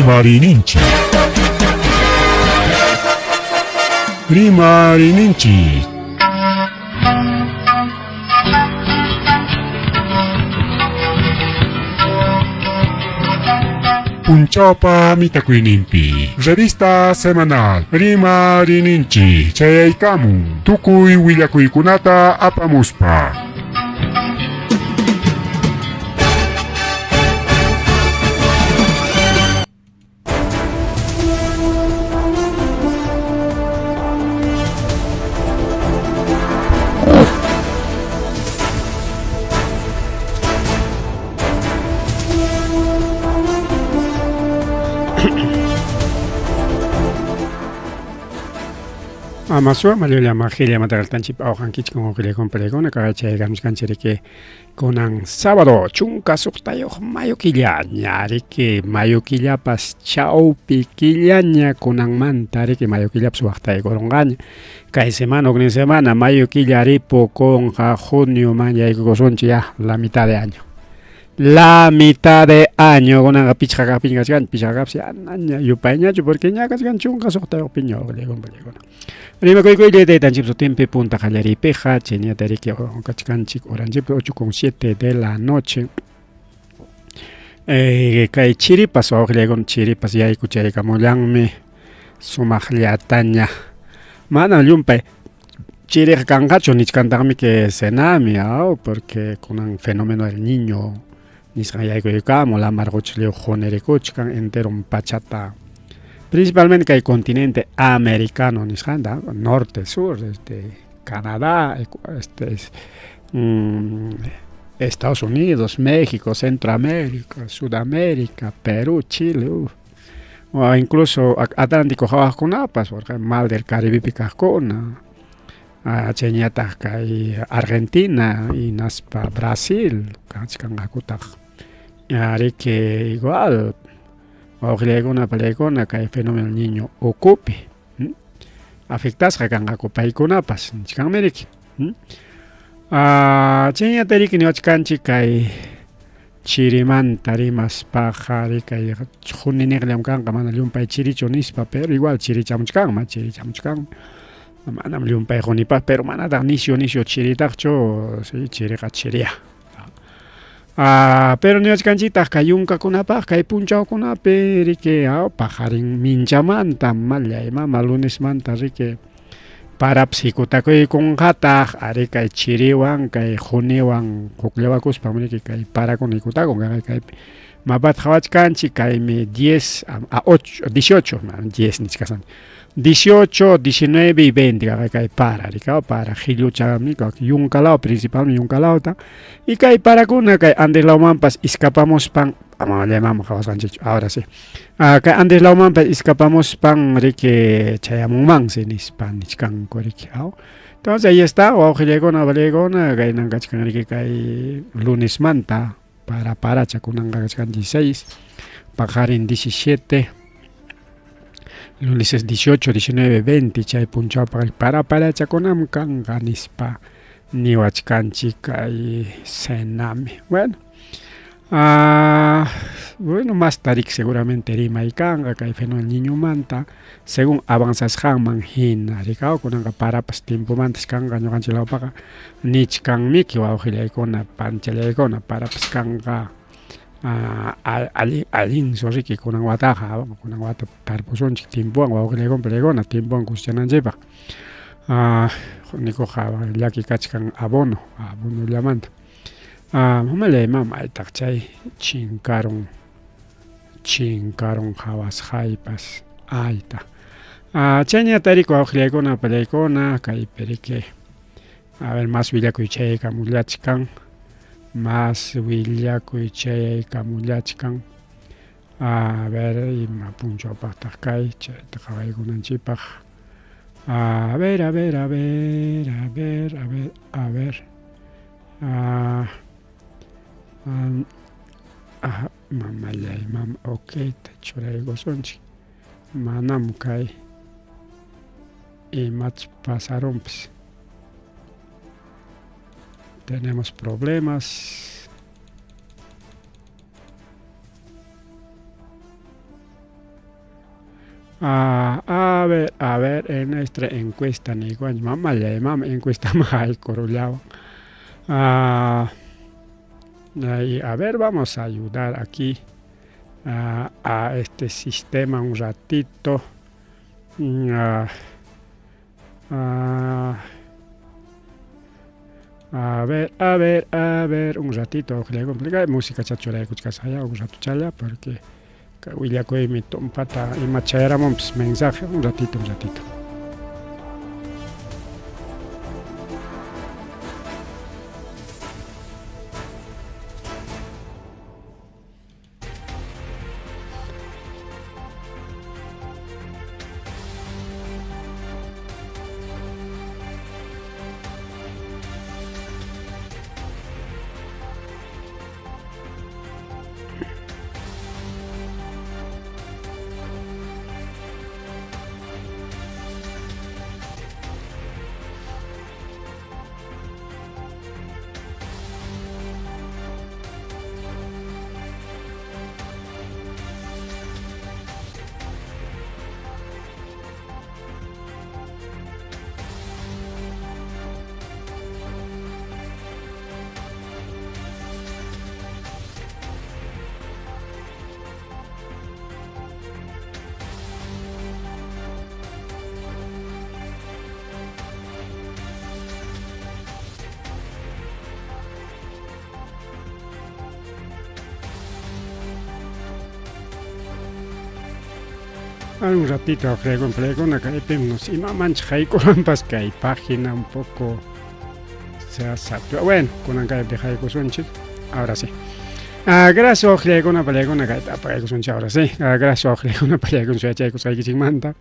Rimarininchi. Rimarininchi. Punchapa Mitakuinimpi. Revista semanal. Rimarininchi. Chayaikamu. Tukui Willakuikunata apamuspa. Amasua Malulia Magilia Mataraltanchip Aujanquich con Ogilia con Pelegona, Caracha y Gams Canchereque con sábado, Chunca Subtayo, Mayoquilla, Ñarique, Mayoquilla Pas Chau Piquillaña con Mantare que Mayoquilla Suachta y Corongaña, Cae semana o semana, Mayoquilla Ripo con junio, Maña y Gosonchia, la mitad de año. La mitad de año con una pichaga pingasgan, pichagapsia, yupaña, porque ñacasgan chunca Subtayo Piño, con Pelegona. Rima koy de tanchip su tiempo punta Jalleri Peja, chenia terike o cachcanchic oranjip 8:07 de la noche. Kay chiripas o con chiripas ya escuché camolangme sumajliataña. Mana lumpe chirij kangacho ni cantami que senami porque con un fenómeno del niño ni saya koy camo la margochleo jonerecochkan entero pachata. Principalmente que el continente americano, norte, sur, Canadá, Estados Unidos, México, Centroamérica, Sudamérica, Perú, Chile, o incluso Atlántico, Jabacunapas, porque mal del Caribe Picacona, Argentina y Naspa, Brasil, y que igual. Una pelegona que el fenómeno niño ocupe. Afectas a can ocupa con apas, chican América. Chenya terik ni ochkanchi kai chiriman tarimas pajari kai junine glam kan kamana liumpa chirichonispa, pero igual chirichamuchkan, ma chirichamuchkan. Manam liumpa jonipa, pero manada nisio chiritacho, sí, chiricachiria. Pero ni canchitas cayunca con apa, cay punchao con ape, rique, pajarin minchamanta, malya, mama lunes manta, rique, para psicotaco y con jata, areca y chiriwan, cay jonewan, coklevacus, pamrique, cay para con icutaco, cay mabat hawach canchi, cay me 10 a 8, 18, 10 ni casan. 18, 19 y 20 que para gilucha yuncalao principalmente yuncalao y que para cuna que antes la mampas escapamos pan ahora sí que antes la mampas escapamos pan rique chayamumang sinis pan niscan corriqueao. Entonces ahí está o gelegona valegona que nangascan rique que lunes manta para chacunanga 16 pajarin 17 lunes 18, 19, 20, chay punchao para chaconam kanganispa niwachkanchika y senami. Bueno, más tarik seguramente rima y kanga que fenómeno niño manta según avanzas hangman hina ricao con para pas tiempo mantes kanga no canchilao paga nich kang miki wa ojile ikona panchele ikona para pas kanga alin sorry que con wataja con wata tarposon tiempo wa que con pelegona tiempo en cuestionan lleva nico java ya que cachcan abono llamando mamale mama itachai chinkaron javas jaipas aita chenya tariko wa con pelegona kai perique a ver más villa cuiche camulachkan más Villacuichay Camulachkan a ver y me puncho pastascay te cabay con un chipaj a ver mamá le mam ok te choré gozonchi manam kai y mach pasaron pues. Tenemos problemas. A ver, en nuestra encuesta, ni igual, mamá, ya, mamá, encuesta más corulado. Y a ver, vamos a ayudar aquí a este sistema un ratito. A ver, un ratito, le complica música chachora escuchas allá, un rato chaya, porque William Coy me tompata y machayáramos mensaje, un ratito. Un ratito frego una caipimos y mancha jaicorampas que hay página un poco se satura. Bueno, con una caip de jaico sunchit, ahora sí. Gracias ojle con una pelea con una caip para sunchit, ahora sí. Gracias ojle con una pelea con su chaico sai manta.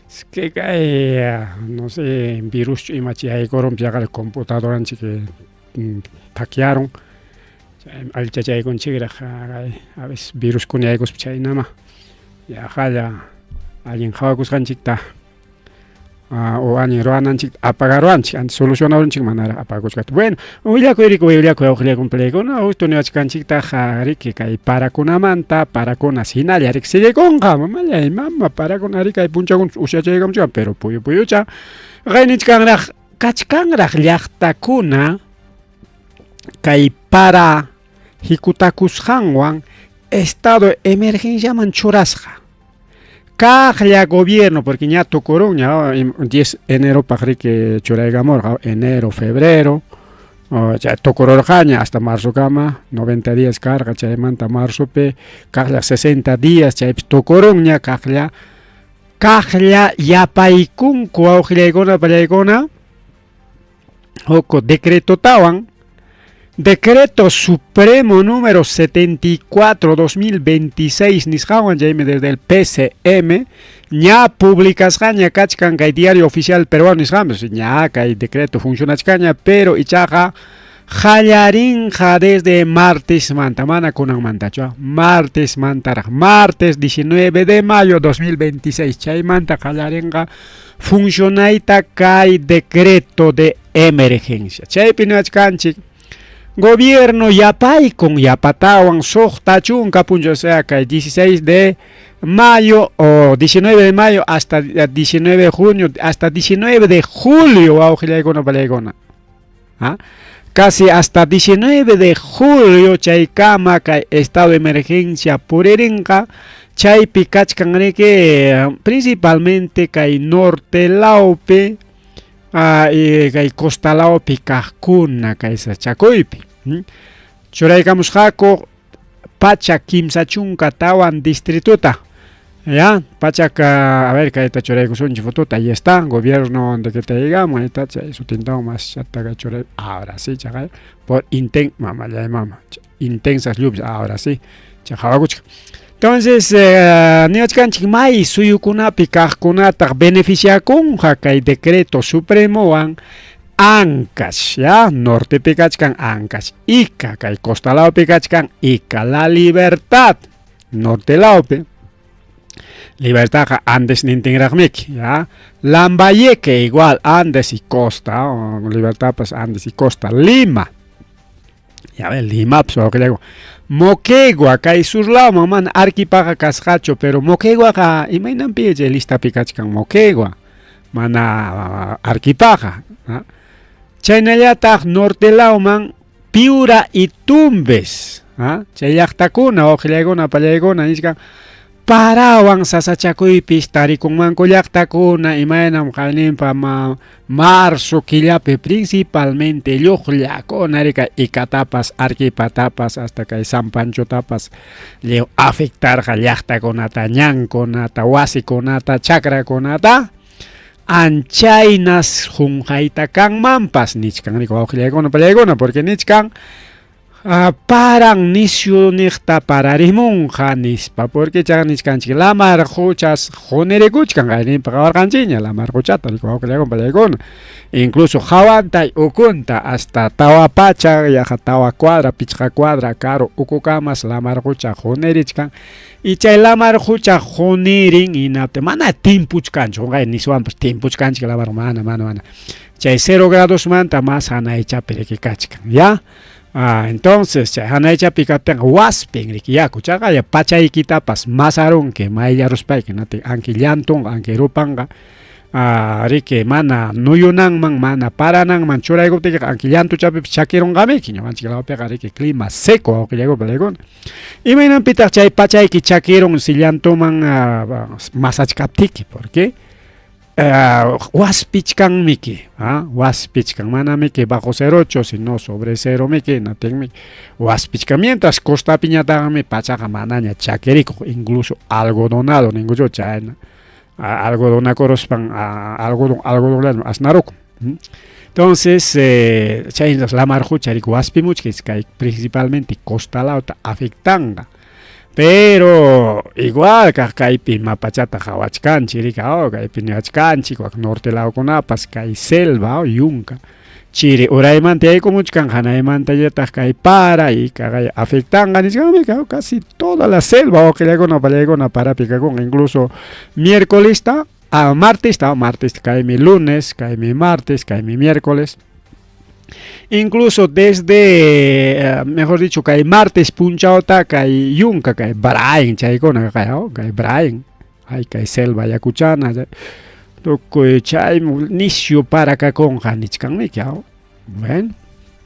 Es que cae, no sé, virus y machi jaicorom piaga el computador anchi que taquearon. Al chachai con chigra, a veces virus con jaicos pichai nama. Ya jaya. Alguien jawakus kanchikta o ani roananchik apagaroanchik antes solucionaronchik manara apagochkat. Bueno, uyaku ojle complejo no justo ni achkanchikta jari que kai para con amanta para con asina ya sigue con jama ya mamá para con ari kai puncha con usha llegam cha pero puyo cha gainich kangraj kachkangraj llaqtakuna kai para hikutakus hanwan estado de emergencia manchurasja. Cajlia gobierno, porque ya tocorón, ya 10 enero para que choraigamor, enero, febrero, ya tocorón hasta marzo cama, 90 días carga, ya manta marzo pe, cajlia 60 días, ya tocorón ya cajlia ya paikun coaujlegona palegona, oco decreto tawan. Decreto Supremo número 74/2026 nisjawan jaime desde el PCM ña publicas gaña kachkan kay diario oficial peruano nisjamos ña kay decreto funciona caña pero ichaja jallarinja desde martes manta mana kunan mantacho martes 19 de mayo 2026 chay manta jallaringa funcionaita kay decreto de emergencia chay pinachkanchik gobierno yapay con yapatawan sohtachun capuncho sea que 16 de mayo o 19 de mayo hasta 19 de junio hasta 19 de julio casi hasta 19 de julio chaykama kay estado de emergencia puririnka chay pikachkan que principalmente kay norte laupe kay costalao pikajkuna kay sachakuypi churaykamos jako Pachak kimsachunka tawan distrituta ya Pachak a ver kayta churaykusunchik fotuta ahí está gobierno de que te digamos ahí está eso tintamos más chataga churay ahora sí chagay por intensas lluvias ahora sí chajawakuchka. Entonces, niachkanchik may suyukunapi kajkunata beneficiakunja kay decreto supremo wan Ancash, ya norte kachkan Ancash, Ica kay costalaupi kachkan Ica, La Libertad, norte laupe, Libertad Andes nintingragmik, ya Lambayeque igual Andes y Costa, Libertad pues Andes y Costa, Lima. ya ves, Limaps, o que le digo, Moquegua, kay surlao, man, arquipaga cascacho, pero Moquegua, imainan pille, lista picachkan Moquegua, mana arquipaga, chaynallataq nortelauman Piura y Tumbes, chay llaqtakuna, oqllaykuna, pallaykuna, niskan, parawan sasachakuypis tarikunmanku llaqtakuna imaynam qayninpa marzo killapi principalmente lluqllakuna rika ikatapas arquipatapas hasta kay San Panchotapas leo afectarqa llaqtakunata ñankunata wasikunata chakrakunata anchaynas junqayta kanmanpas nichkan rika wawqillaykuna pallaykuna porque nichkan paran nisyunikta pararimunqa nispa porque chaq nichkanchik lamar huchas hunerikuchkan qayninpa qawarqanchikña lamar huchata pallaykuna incluso hawantay ukunta hasta tawa pacha yaqa tawa cuadra pichqa cuadra caro ukukamas lamar hucha hunerichkan y chay lamar hucha hunerin inapte mana timpuchkanchik qay niswanpas timpuchkanchik lamar mana chay 0 grados manta más hanaychapi rikikachkan ya. Entonces, hanaycha picapten waspin rikiyaku chaqa ya pachaykitapas masarunki mayllaruspayki nati anki llantun anki rupanga riki mana nuyunanman mana parananman churaykuptiki anki llantuchapi chakirunqamiki ñuqanchik lawpiqa riki clima seco awqillaykupalaykuna imaynanpitaq chay pachayki chakirun si llantuman masachkaptiki porque waspichkan miki, waspichkan mana miki bajo 0.8 sino sobre 0 miki natin miki waspichkan mientras costa piñatagami pachaga manaña chakerico incluso algodonado ninguno chayna algodona corospan algodon asnaruco. Entonces chaynas la marjucha rico waspimuchkis kay principalmente costa lauta afectanga. Pero igual kaypi mapachata hawachkanchik rika kaypi niwachkanchik wak norte laukunapas kay selva o yunka chiri uraymanta yaykumuchkan hanaymantallataq kay para y kay afectanga nisqanmi casi toda la selva o pallaykuna parapi kakun incluso miércoles martes kaymi lunes kaymi martes kaymi miércoles. Incluso desde, mejor dicho, kay martes punchaota kay yunka kay Brain chaykuna kay Brain kay selva yakuchana tukuy chay nisyu para kakonqa nichkanmi bueno,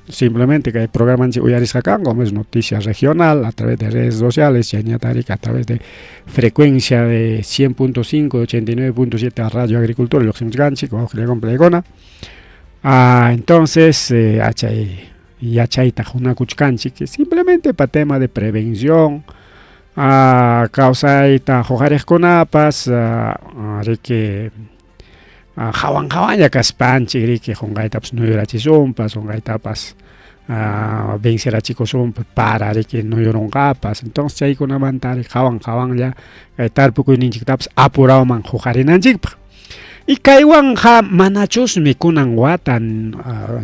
simplemente kay programanchik uyarisqakan como es noticia regional a través de redes sociales chayñatarik a través de frecuencia de 100.5 89.7 Radio Agricultura lluqsinchkanchik wawqillaykuna entonces, yachayta hunakuchkanchik simplemente para tema de prevención, causayta huqariqkunapas riki hawan ya kaspanchik riki hunqaytapas nuyurachisumpas hunqaytapas vencerachikusunpas para riki nuyurunqapas entonces chaykunamanta hawan ya tarpukuyninchiktapas apurayman huqarinanchikpaq. Y kaywanja manachusmi kunan watan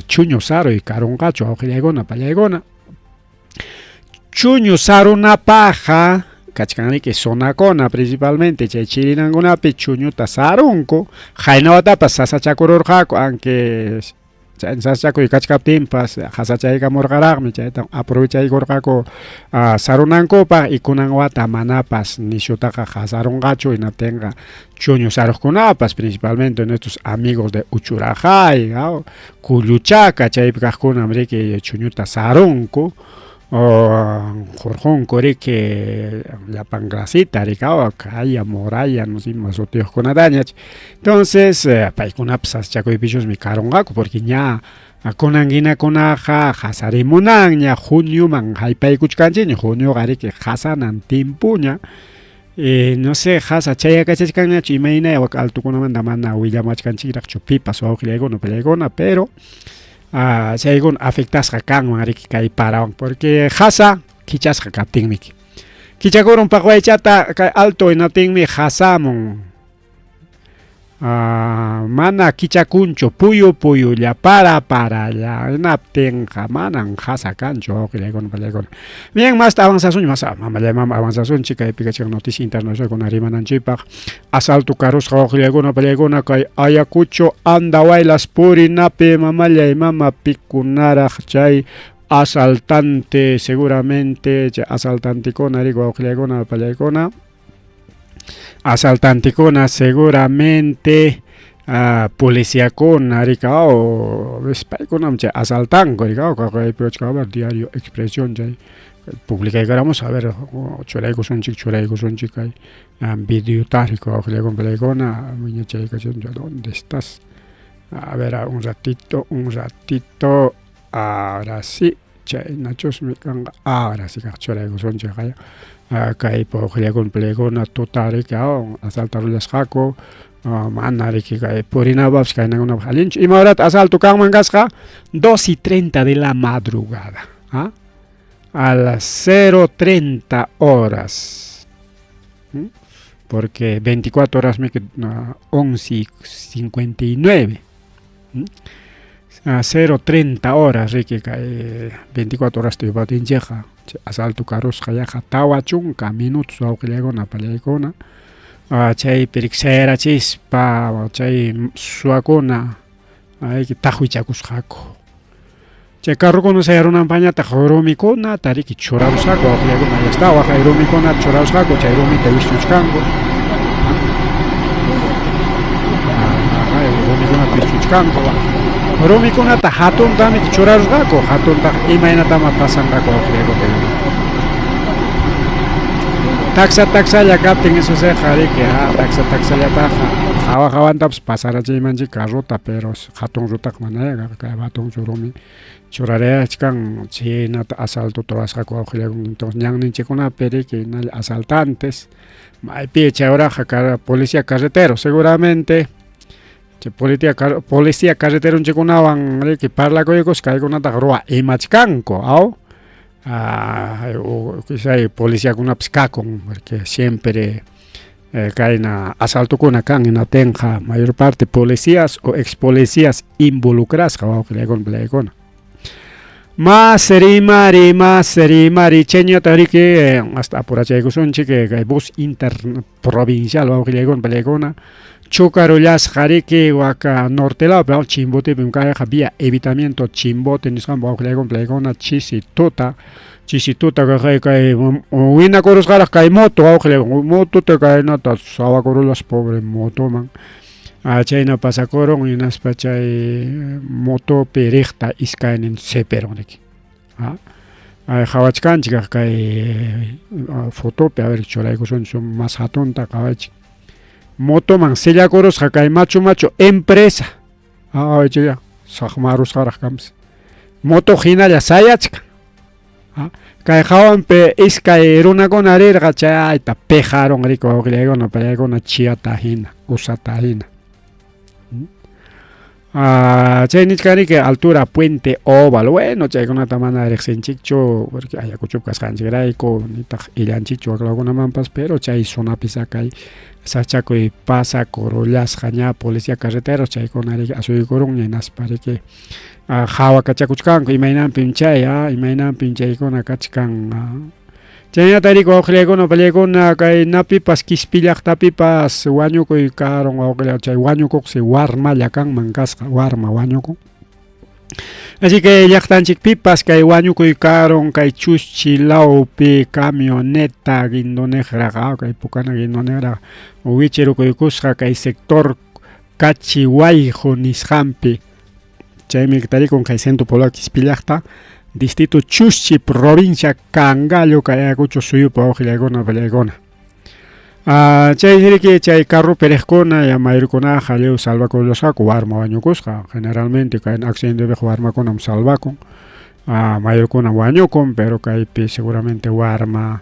chuño saruy karunqachu awqillaykuna pallaykuna chuño sarunapaqa kachkanriki zonakuna principalmente chay chirinankunapi chuñuta sarunku haynawatapas sasachakururqaku aunque sasachakuy kachkaptinpas hasachaykamurqaraqmi chayta aprovechaykurqaku sarunankupak y kunan wata manapas nishutaqa hasarunqachu hinaptinqa chuño saruqkunapas principalmente nuestros amigos de Uchurajay Culluchaca chaypi kaqkunam riki chuñuta sarunku jorjonku riki llapan grasita rikawa kaya moraya no sé más otioqkunatañach entonces paykunapas saschakuypichusmi karunqaku porque ña kunankunaqa hasarimunanña junioman haypaykuchkanchikña junioqa riki hasanan timpuña no sé hasa chayakachachkanñachu imaynay wak altukunamanta mana willamachkanchikraqchu pipas wawqillaykuna pallaykuna pero chaykuna afectasqa kanman riki kay parawan porque hasa kichasqa kaptinmi kichakurunpaq waychata kay alto hinatinmi hasamun mana kichakunchu puyu para hinaptinqa manan hasa kanchu wawqillaykuna pallaykuna bien más avanzasunchik más avanzasunchik kaypi kachkan noticia internacional rimananchikpaq asalto karusqa wawqillaykuna pallaykuna kay Ayacucho Andawaylas purinapi mamallay mamapikunaraq chay asaltante seguramente asaltante kona rico wawqiykuna pallaykuna asaltante kona seguramente policíakuna rikaw paykunam chay asaltanku rikaw kaypi achka diario Expresión chay publicaykaramos a ver churaykusunchik kay videota rikaw wawqiykuna pallaykuna ¿dónde estás? A ver, un ratito, ahora sí, Nachos me canga, ahora sí, churaykusun chay kay wawqiykuna pallaykuna tutari kaw asaltar las jaco manari kay purinabas kay nangunap halinch y ahora asalto kangman kasqa 2:30 de la madrugada, a las 0:30 horas, porque 24 horas me quedan 11:59, a 0:30 horas que 24 horas estoy batincheja asalto carros kayaja tawa chunka minutos wawqiykuna pallaykuna chay periksera chispa chay suakuna tajuichakusqaku chay carrokuna sayarunanpañata rumikuna tariki churarusqaku wawqiykuna yasta waqay rumikuna churarusqaku chay rumita wischuchkanku rumikunata wischuchkanku rumikunata hatuntami churarusqaku hatunta imaynatama pasanqaku wawqiykuna taxa kaptin eso se jarike taxa taja hawantapas pasarachaymanchik carrota pero hatun rutaq manaya kay hatun churumi churarayachkan chinata asalto ruwasqaku wawqiykuna entonces ñanninchikkunapi riki asaltantes maypi chay uraqa policía carretero seguramente chay policía carreteronchikkunawan riki parlakuykus kaykunata ruwa imachkanku aw quizá policíakunapas kakun porque siempre kayna asaltukuna kan inatenja mayor parte policías o ex policías involucrasqa wawqiykuna pallaykuna más rimari chayñata riki hasta apurachaykusunchik kay bus interprovincial wawqiykuna pallaykuna chukarullasqa riki waka nortelapi Chimbotepi kayqa vía evitamiento Chimbote nisqanpa wawqiykuna pallaykuna chisituta kay winakurusqaraq kay moto wawqiykuna motuta kaynata sawakurullas pobre motoman chayna pasakurun hinaspa chay motopi riqta iskaynin seperon riki hawachkanchik kay fotopi a ver churaykusunchik mas hatunta qhawachik motoman sillakurusqa kay machu empresa saqmarusqaraq kanpas moto hinalla sayachka kay hawanpi iskay runakuna rirqa chayta pejaron riki wawqiykuna pallaykuna chiyata hina usata hina chay nisqa riki altura Puente Oval bueno chaykunata mana riqsinchikchu porque Ayacuchupi kasqanchikrayku nitaq illanchikchu waqlakunamanpas pero chay zonapisa kay sachakuy pasakurullasqa ña policía carretero chaykuna riki asuykurun hinaspa riki hawa kachakuchkanku imaynanpim chaykuna kachkan chayñata riki wawqiykuna pallaykuna kay napipas Quispi llaqtapipas wañukuykarun wawqiykuna chay wañukuqsi warmalla kanman kasqa warma wañukun así que llaqtanchikpipas kay wañukuykarun kay Chuschilawpi camioneta guindoneqraqa kay Pucana guindoneqraqa wichirukuykusqa kay sector Cachiwayju nisqanpi chaymi tarikun kay centro poblado Quispi llaqta distrito Chuschi provincia Cangallo kay Ayacucho suyupa wawqiykuna pallaykuna chay riki chay carro pereqkuna mayorkunaqa lleu salvakurullasqaku warma wañukusqa generalmente kay accidentepi warmakunam salvakun mayorkuna wañukun pero kaypi seguramente warma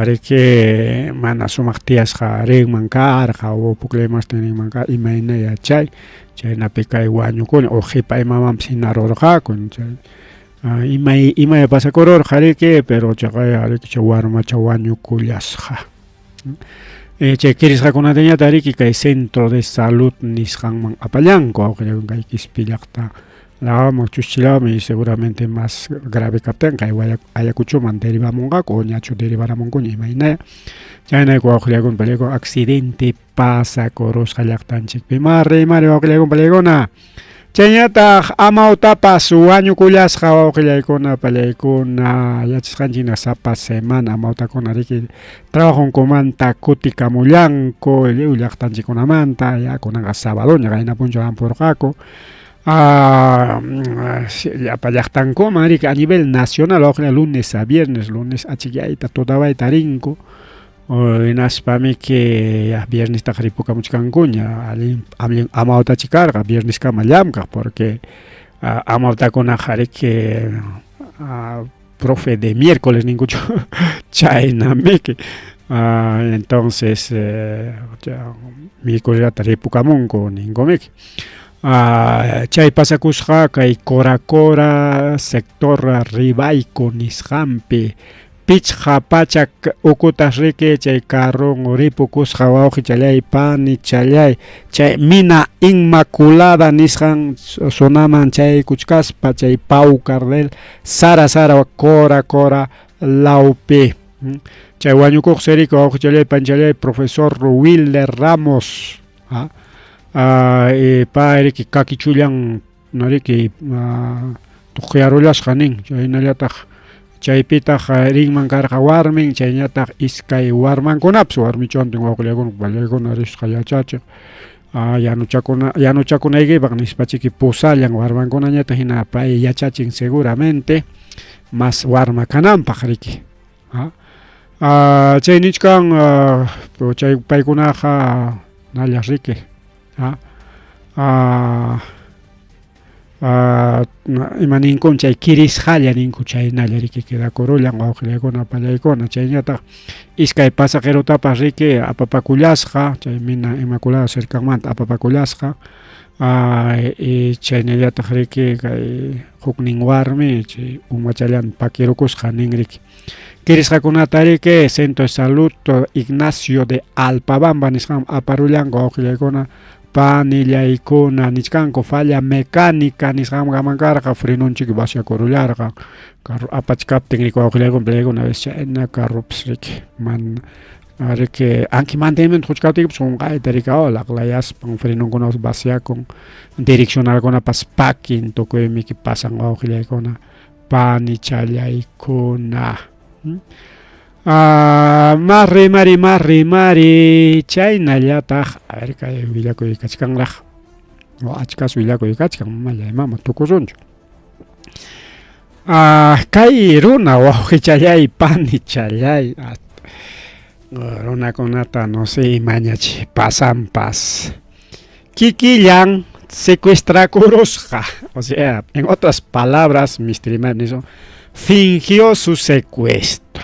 riki mana sumaq tiyasqa rinman karqa o problemas tininman karqa imaynaya chaynapi kay wañukuni o qipa imamanpas hina rurqakun chay imay pasakururqa riki pero chaqay riki chay warmacha wañukullasqa chay kirisqakunatañata riki kay centro de salud nisqanman apallanku wawqiykuna kay Quispi llaqta lawaman Chuschilawmi seguramente más grave kaptin kay Ayacuchuman derivamunqaku o ñachu derivaramunkuña imaynaya chaynayku wawqiykuna pallaykuna accidente pasakurusqa llaqtanchikpi mari wawqiykuna pallaykuna Chayñataq amautapas wañukullasqa wawqillaykuna pallaykuna yachasqanchikna sapa semana amautakuna riki trabajunkumanta kutikamullanku llaqtanchikkunamanta ya kunanqa sabadoña qayna punchaw hampurqaku llapa llaqtankuman riki a nivel nacional wawqilla lunes a viernes lunes achiklayta tutawayta rinku Inaspami que viernes ripukamuchkankuña amawtachikarqa viernes kama llamkaq porque amawtakunaqa riki profe de miércoles ninkuchu chaynamiki entonces miércoles ripukamunku ninkumiki chay pasakusqa kay Cora sector Ribayku nisqanpi pichqa pachak ukutas riki chay carron ripukusqa wawqi challay pani challay chay mina inmaculada nisqan sunaman chay kuchkaspa chay Pau Cardel Sara Cora laupi chay wañukuq siriki wawqi challay panchallay profesor Wilder Ramos pa riki kakichullan nariki tuqyarullasqa nin chaynallataq chaypitaq rinman karqa warmin chayñataq iskay warmankunapas warmichontin wawqillaykuna pallaykuna risqa yachachiq yanuchakunaykipaq nispachiki pusallan warmankunañataq hina pay yachachin seguramente mas warma kananpaq riki chay nichkan chay paykunaqa nallas riki ima ninkun chay kirisqalla ninku chaynalla riki kidakurullan wawqillaykuna pallaykuna chayñataq iskay pasajerutapas riki apapakullasqa chay mina inmaculada cercanmanta apapakullasqa chaynallataq riki kay huknin warmi chay umachallan pakirukusqa nin riki kirisqakunata riki Centro de Salud Ignacio de Alpabamba nisqan aparullanku wawqillaykuna panillaykuna nichkanku falla mecánica nisqanman karqa frenunchik vaciakurullarqa carro apachkaptin riki wawqillaykuna pallaykuna vez chayna carropas riki riki anki mantenimiento quchkaptikipas qunqayta riki laqlayaspan frenunkunapas vaciakun direccionalkunapas pakin tukuymiki pasan wawqillaykuna pani challaykuna más rimari chaynallataq a ver kay willakuykachkanraq achkas willakuykachkan mama tukusunchu kay runa wawqi challay pani challay runakunata no sé imañachi pasampas kikillan secuestrakurusqa o sea en otras palabras mis trimanes fingió su secuestro.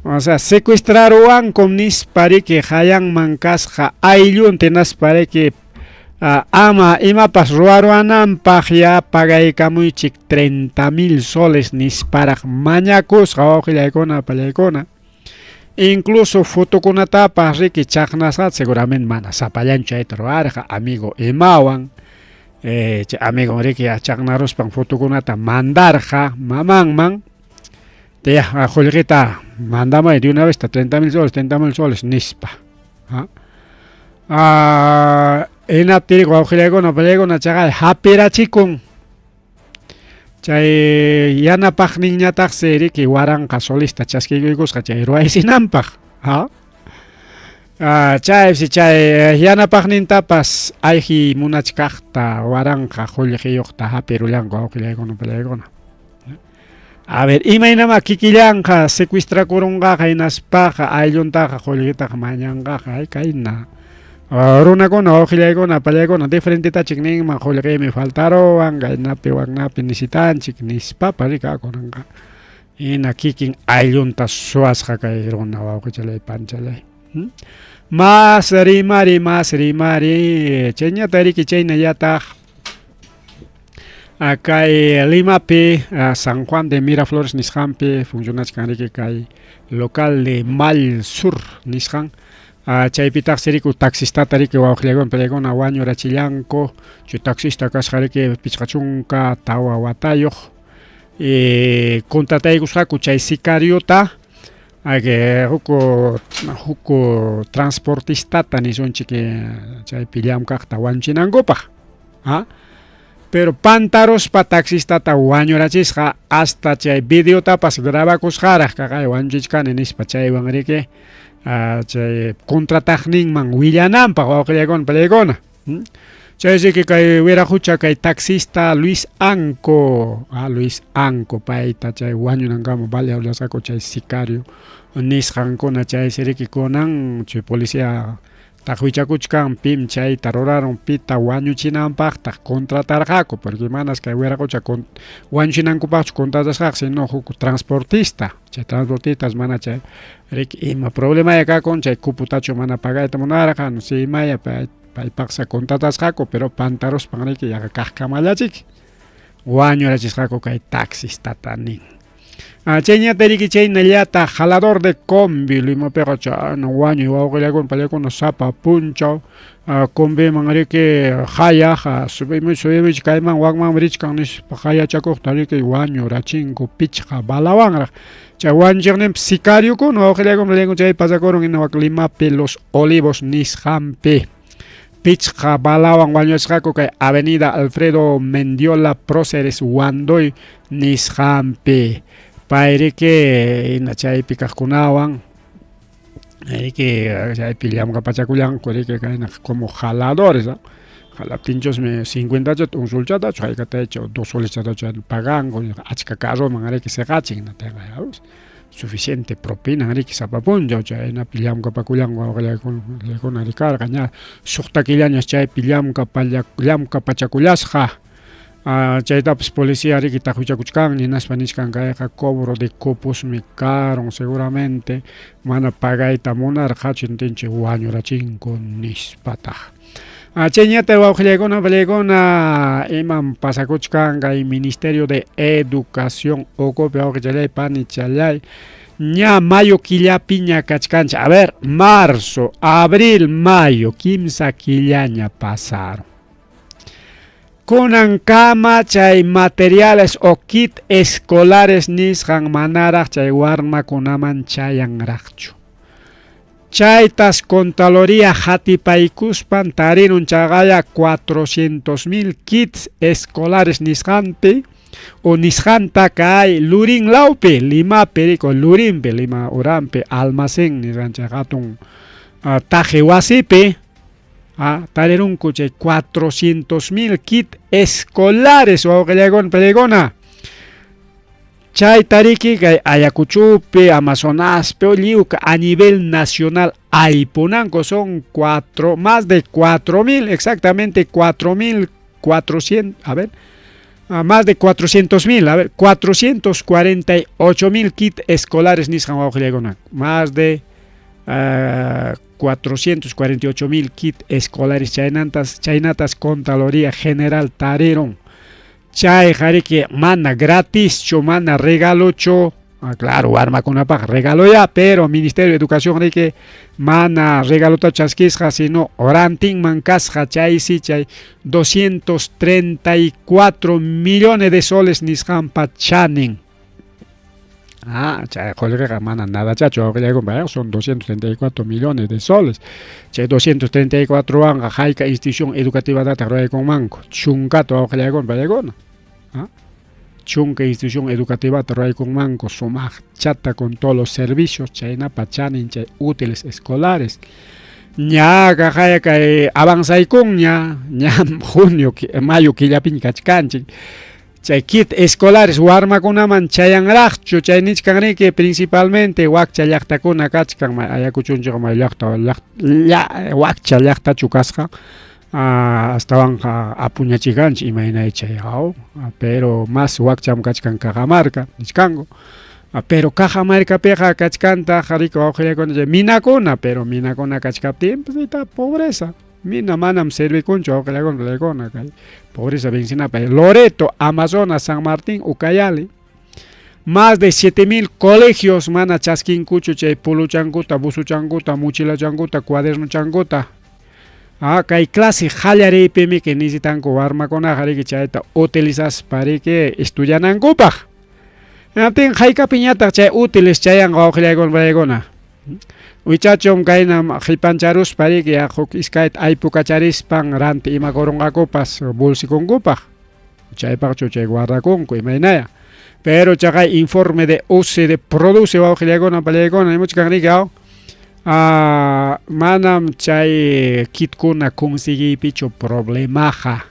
O sea, secuestraruankum nispariki hayan mankasqa ayllunti naspariki ama imapas ruaruananpaq ya pagaykamuychik 30,000 soles nisparaq mañakusqa wawqillaykuna pallaykuna incluso fotokunatapas riki chaqnasqa seguramente mana sapallanchu chayta ruarqa amigo imawan amigo riki chaqnaruspan fotokunata mandarqa mamanman ya Julieta mándame de una vez 30,000 soles nispa enaptiri wawqillaykuna pallaykuna chaqay hapirachikun chay yanapaqninñataqsi riki waranqa solista chaskiykusqa chay ruwaysinanpaq chay yanapaqnintapas ayji munachkaqta waranqa qullqiyuqta hapirullanku wawqillaykuna pallaykuna a ver imaynama kikillanqa secuestrakurunqaqa hinaspaqa aylluntaqa qullqitaqa mañanqaqa kayna runakuna wawqillaykuna pallaykuna diferentitachik ninman qullqimi faltaruwan kaynapi waqnapi nisitanchik nispapa rikakunanqa hina kikin ayllunta suwasqa kay runa wawqichalay panchalay más rimari chayñata riki chaynallataq kay Limapi San Juan de Miraflores nisqanpi funcionachkan riki kay local de Mal Sur nisqan chaypitaqsi riki taxistata riki wawqillaykuna pallaykuna wañurachillanku chay taxista kasqa riki pichqa chunka tawa watayuq contrataykusqaku chay sicariota huku transportistata nisunchik chaypi llamkaqta wanchinankupak Pero pantaros pa taxistata wañurachisqa hasta chay videotapas grabakusqaraq kaqay wanchichkani nispa chaywan riki chay contrataqninman willananpaq wawqillaykuna pallaykuna. Chaysiki kay wiraqucha kay taxista Luis Anco, Luis Anco payta chay wañunankama vale hablasqaku chay sicario nisqankuna chay sirikikunan chay policía tajuichakuchkan pim chayta ruraron pita wañuchinanpaqta contratarqaku porque manas kay wiraqucha wañuchinankupaqchu contratasqaq sino huk transportista chay transportistas mana chay riki ima problemaya kakun chay cuputachu mana pagayta munarqa si imaya paypaqsa contratasqaku pero pantaros panriki yaqa kaqkamallachik wañurachisqaku kay taxistata nin. Chayñata riki chaynallata jalador de combi Limapiqa chayna wañuy wawqillaykuna pallaykuna sapa punchaw combiman riki hayaq subimichu kayman wakman richkan nispa hayachakuqta riki wañurachinku pichqa balawanraq chay wañuchiqninpi sicariokuna wawqillaykuna pallaykuna chay pasakurun hina wak Limapi Los Olivos nisqanpi pichqa balawan wañuchqaku kay avenida Alfredo Mendiola Próceres Wandoy nisqanpi payriki ina chaypi kaqkunawan chaypi llamqa pachakullanku riki kayna como jaladores jalaptinchosmi 50 unsulchatachu haykatachu 2 solechatachu paganku achka carroman riki seqachin suficiente propina riki sapapunchaw chaynapi llamkapakullanku wawqillaykuna rikarqa ña sukta killañas chaypi llamka pachakullasqa chaytapas policía riki tajuichakuchkan ninaspa nishkan kayqa cobro de cupos mi caron seguramente mana pagayta munarqachu intinchik wañurachinku nispataq. Chayñata wawqillaykuna pallaykuna iman pasakuchkan kay Ministerio de Educación ukupi wawqichalay pani chalay ña mayo killapi ña kachkanchik a ver marzo, abril, mayo kimsa killaña pasaron. Kunankama chay materiales o kit escolares nisqan manaraq chay warmakunaman chayanraqchu. Chaytas Contraloría hatipaykuspan tarinun chaqaya 400,000 kits escolares nisqanpi o nisqanta kay Lurinlawpi Limapi riko Lurinpi Lima Urampi almacén nisqan chay hatun taji wasipi tarirunku chay 400,000 kit escolares wawqillaykuna pallaykuna chay tariki kay Ayacuchupi Amazonaspi liuka a nivel nacional aypunanku son más de 4,000 exactamente 4,400 más de 400,000 448,000 kit escolares nisqan wawqillaykuna más de 448,000 kit escolares chaynatas Contraloría General tariron chay jariki mana gratischu mana regalochu claro warmakunapaq regalo ya pero Ministerio de Educación riki mana regalota chaskisqa sino orantinman kasqa chaysi chay 234 millones de soles nisqanpa chanin. Chay qolqa mana nada chacho son 234 millones de soles. Chay 234 anga hayka institución educativa data raykunmanku. Chunkato wawqillaykuna pallaykuna. Chunka institución educativa raykunmanku sumaq chata con todos los servicios chaynapa chanin chay útiles escolares. Ña hayka avanzaykun ña junio mayo killapi kachkanchik. Chay kit escolares warmakunaman chayanraqchu chay nichkanriki principalmente wakcha llaqtakuna kachkan Ayacuchunchik wakcha llaqtachu kasqa astawan apuñachikanchik imaynay chay pero más wakcham kachkan Cajamarca nichkanku pero Cajamarcapiqa kachkanta riki wawqillaykuna minakuna pero minakuna kachkaptin pues ita pobreza mina manam servikunchu wawqillaykuna kay pobreza bencinapa Loreto, Amazonas, San Martín, Ucayali más de 7,000 colegios mana chaskinkuchu chay puluchankuta, busuchankuta, mochilachankuta, cuadernuchankuta kay clase hallaripimi que necesitanku warmakunaqa riki chayta utilizaspa riki estudianankupaq. Haykapñataq chay útiles chayanqa wawqillaykuna pallaykuna Wichachom kainam hipancharus pariki huk iskayt aypukacharispan ranti ima korongakupas bolsikunkupak. Chaypachu chay guardakunku imaynaya. Pero chakay informe de use de produce wawqillaykuna pallaykuna imuchkanrika manam chay kitkuna consiguipichu problemaja.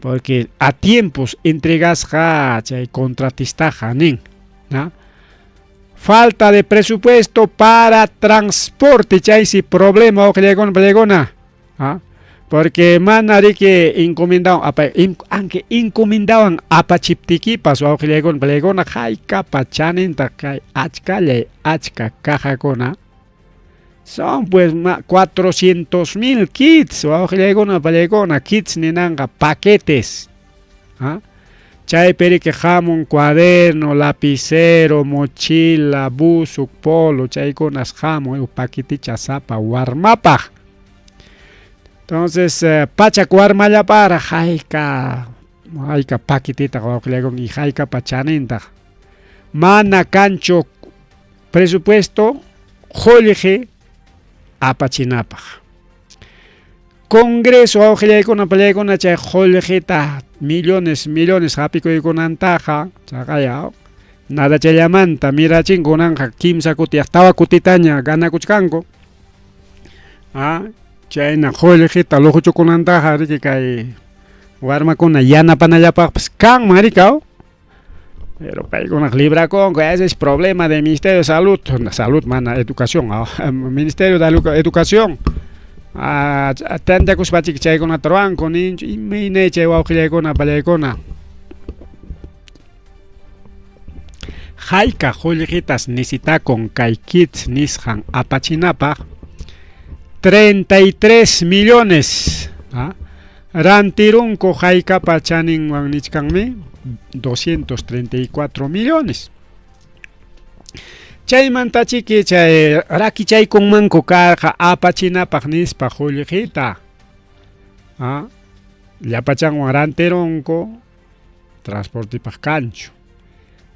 Porque a tiempos entregasja chay contratistaja nin. Falta de presupuesto para transporte chay si problema wawqillaykuna. Porque manariki aunque encomendaban apachiptikipas wawqillaykuna hayka pachaninta kay achka cajakuna. Son pues 400,000 kits wawqillaykuna kits ninanga paquetes. Chay perike jamon, cuaderno, lapicero, mochila, buzo, polo, chaykunas jamon paqueticha sapa warmapaj. Entonces, pachak warmalla para hayka paquetita wawqillaykuna y hayka pachaninta. Mana kancho presupuesto jollije apachinapaj. Congreso wawqillaykuna pallaykuna chay jollejita millones hapikuykunantaja chaqaya nada chaylamanta mirachinkunanja kimsa kuti hasta kutitaña ganakuchkanku. Chayna jollejita lujuchukunantaja riki kay warmakuna yanapanallapaqpas kanman rika. Pero paykunaq librakunku, ese es problema del Ministerio de Salud, mana educación, Ministerio de Educación. Tantakuspachik chaykuna truanku ninchu imayne chay wawqillaykuna pallaykuna. Hayka jollejitas nisitakun kay kits nisqan apachinapaq 33 millones. Rantirunku hayka pachaninwan nichkanmi 234 millones. Chaymantachiki chay rakichaykunmanku karqa apachinapaq nispa jollejita. Llapachanwan rantirunku transportipaq kanchu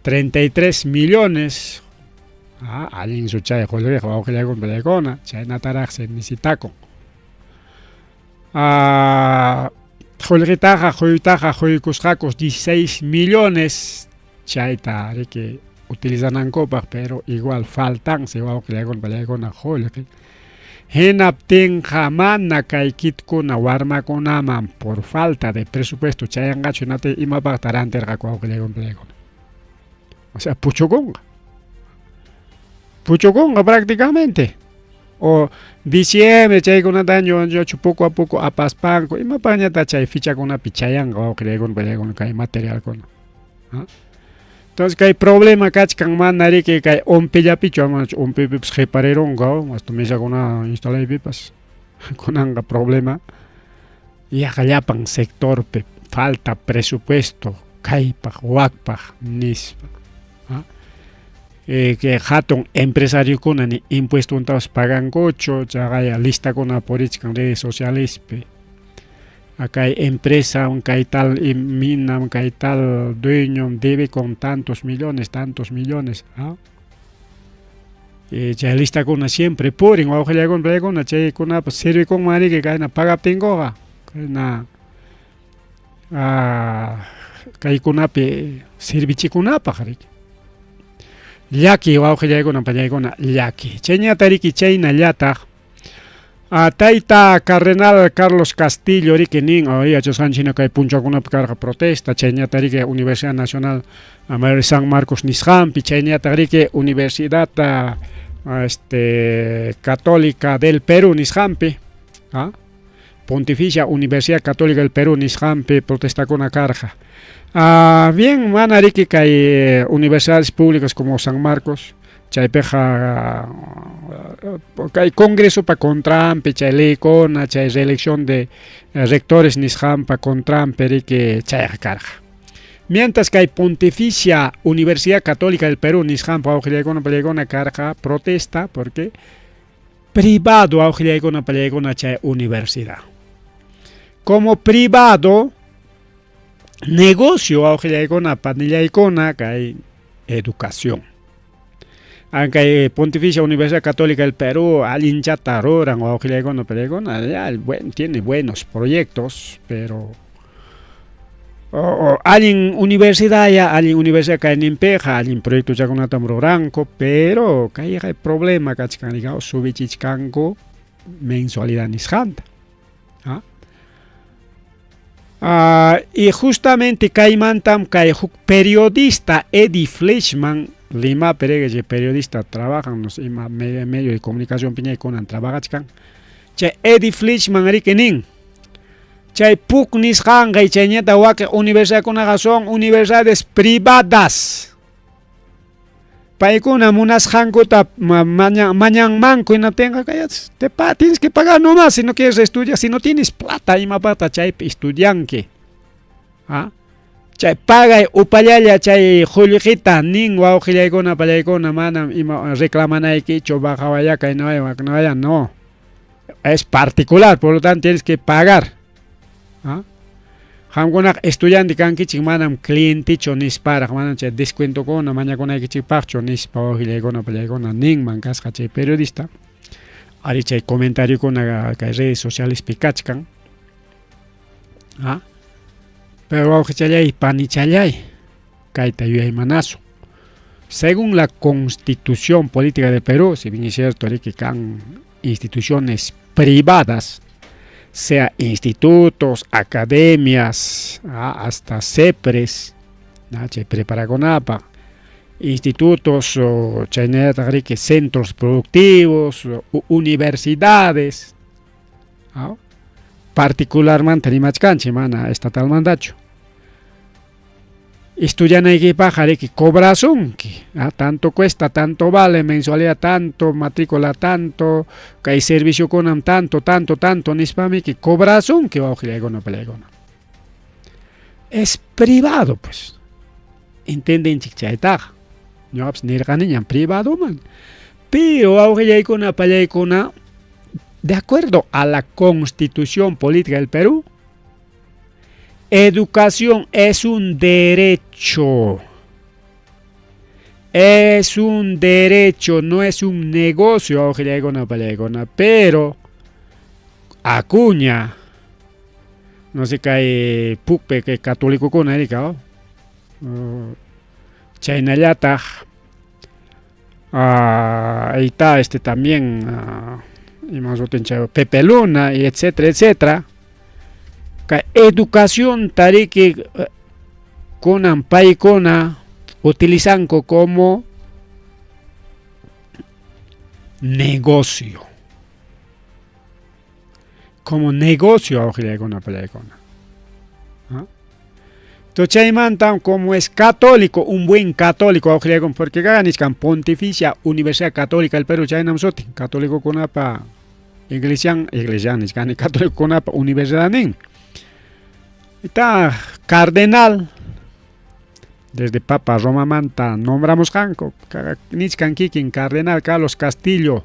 33 millones. Allin su chay jolleja wawqillaykuna pallaykuna chaynataraqsi nisitakun. Jollejitaqa joykusqakus 16 millones chayta riki utilizanankupaq, pero igual faltan si wawqillaykuna pallaykuna jolleji. Hinaptinqa mana kay kitkuna warmakunaman por falta de presupuesto chayanqachu nati imapaqta rantirqaku wawqillaykuna pallaykuna. O sea, puchukunqa prácticamente. O diciembre chaykunata año poco a poco apaspanku imapaqñata chay fichakunapi chayanqa wawqillaykuna pallaykuna kay materialkuna. Entonces kay problema kachkan mana riki kay umpillapichu umpipipas reparerunqa hasta mesakuna instalaypipas kunanqa problema llapan sectorpi falta presupuesto kaypaq wakpaq nispa. Que hatun empresariokuna ni impuestuntapas pagankuchu chaqaya listakuna purichkan redes socialespi. Kay empresa kay tal mina kay tal dueño debe con tantos millones. Chay listakuna siempre purin wawqillaykuna pallaykuna chaykunapas sirvikunman riki kayna pagaptinkuqa kayna kaykunapi servichikunapaq riki. Llaki wawqillaykuna pallaykuna llaki. Chayñata riki chaynallataq tayta Cardenal Carlos Castillo riki nin yachasqanchina kay punchakunapi karqa protesta chayñata riki Universidad Nacional San Marcos nisqanpi chayñata riki Universidad Católica del Perú nisqanpi Pontificia Universidad Católica del Perú nisqanpi protestakuna karqa. Bien, mana riki kay universidades públicas como San Marcos, chaypeja kay congreso pa contrampi, chay leykuna, chay reelección de rectores nisqanpa contrampi riki chayqa karqa. Mientras kay Pontificia Universidad Católica del Perú nisqanpa wawqillaykuna pallaykuna karqa protesta porque privado wawqillaykuna pallaykuna chay universidad. Como privado negocio wawqillaykuna panillaykuna kay educación. Aunque Pontificia Universidad Católica del Perú, alguien ya taroran o tiene buenos proyectos, pero alguien universidad ya, alguien universidad que en impeja, alguien proyecto ya con un ranco, pero que hay problema que digamos subichichango mensualidad nisjanta. Y justamente Kaimantam periodista Eddie Fleischman Lima Peregue periodista trabajan nos medio de comunicación piña con trabajan che Eddie Fleischman arikenin chay puknis hanga y chayñeta wake universidad con son universidades privadas paikuna munas hanguta mañan manco y no tenga que tienes que pagar nomás si no quieres estudiar, si no tienes plata y mapata chay estudiante chay paga upayaya chay julieta nin wa ojilaykuna pallaykuna mana reclamanayki chobajawaya kay no es particular, por lo tanto tienes que pagar. Hamguna estudiante kanki chingmanam cliente chonis para manam che descuento con mañana con que chipar chonis pa ojilaykuna pallaykuna nin mankas chay periodista ari chay comentario con kay redes sociales pikachkan pero ojichallay panichallay kaita yuyay manazo. Según la Constitución Política del Perú, si bien es cierto que can instituciones privadas, sea institutos, academias, hasta CEPRES, preparagonapa, institutos, centros productivos, universidades, particularmente en Machcanchi, estatal mandacho. Estudian aquí pájaro que cobración, tanto cuesta, tanto vale, mensualidad tanto, matrícula tanto, que hay servicio con tanto, nispami que cobración que va a ojilar con es privado, pues. Entienden chichaita. No pues ni ganan privado, man. Pero a ojilar con de acuerdo a la Constitución Política del Perú, educación es un derecho. Es un derecho, no es un negocio. Pero Acuña, no sé qué pupe que católico con Erika, Chaynayata, ahí está también, y más Pepe Luna, y etcétera. Educación tariki konan paikona utilizan como negocio. Como negocio ahora con Entonces, como es católico, un buen católico, porque ganis can Pontificia Universidad Católica del Perú, católico con apa iglesia, católico con apa universidad nin. Está cardenal, desde Papa Roma Manta, nombramos Hanco, Nichcanquiquín, cardenal Carlos Castillo.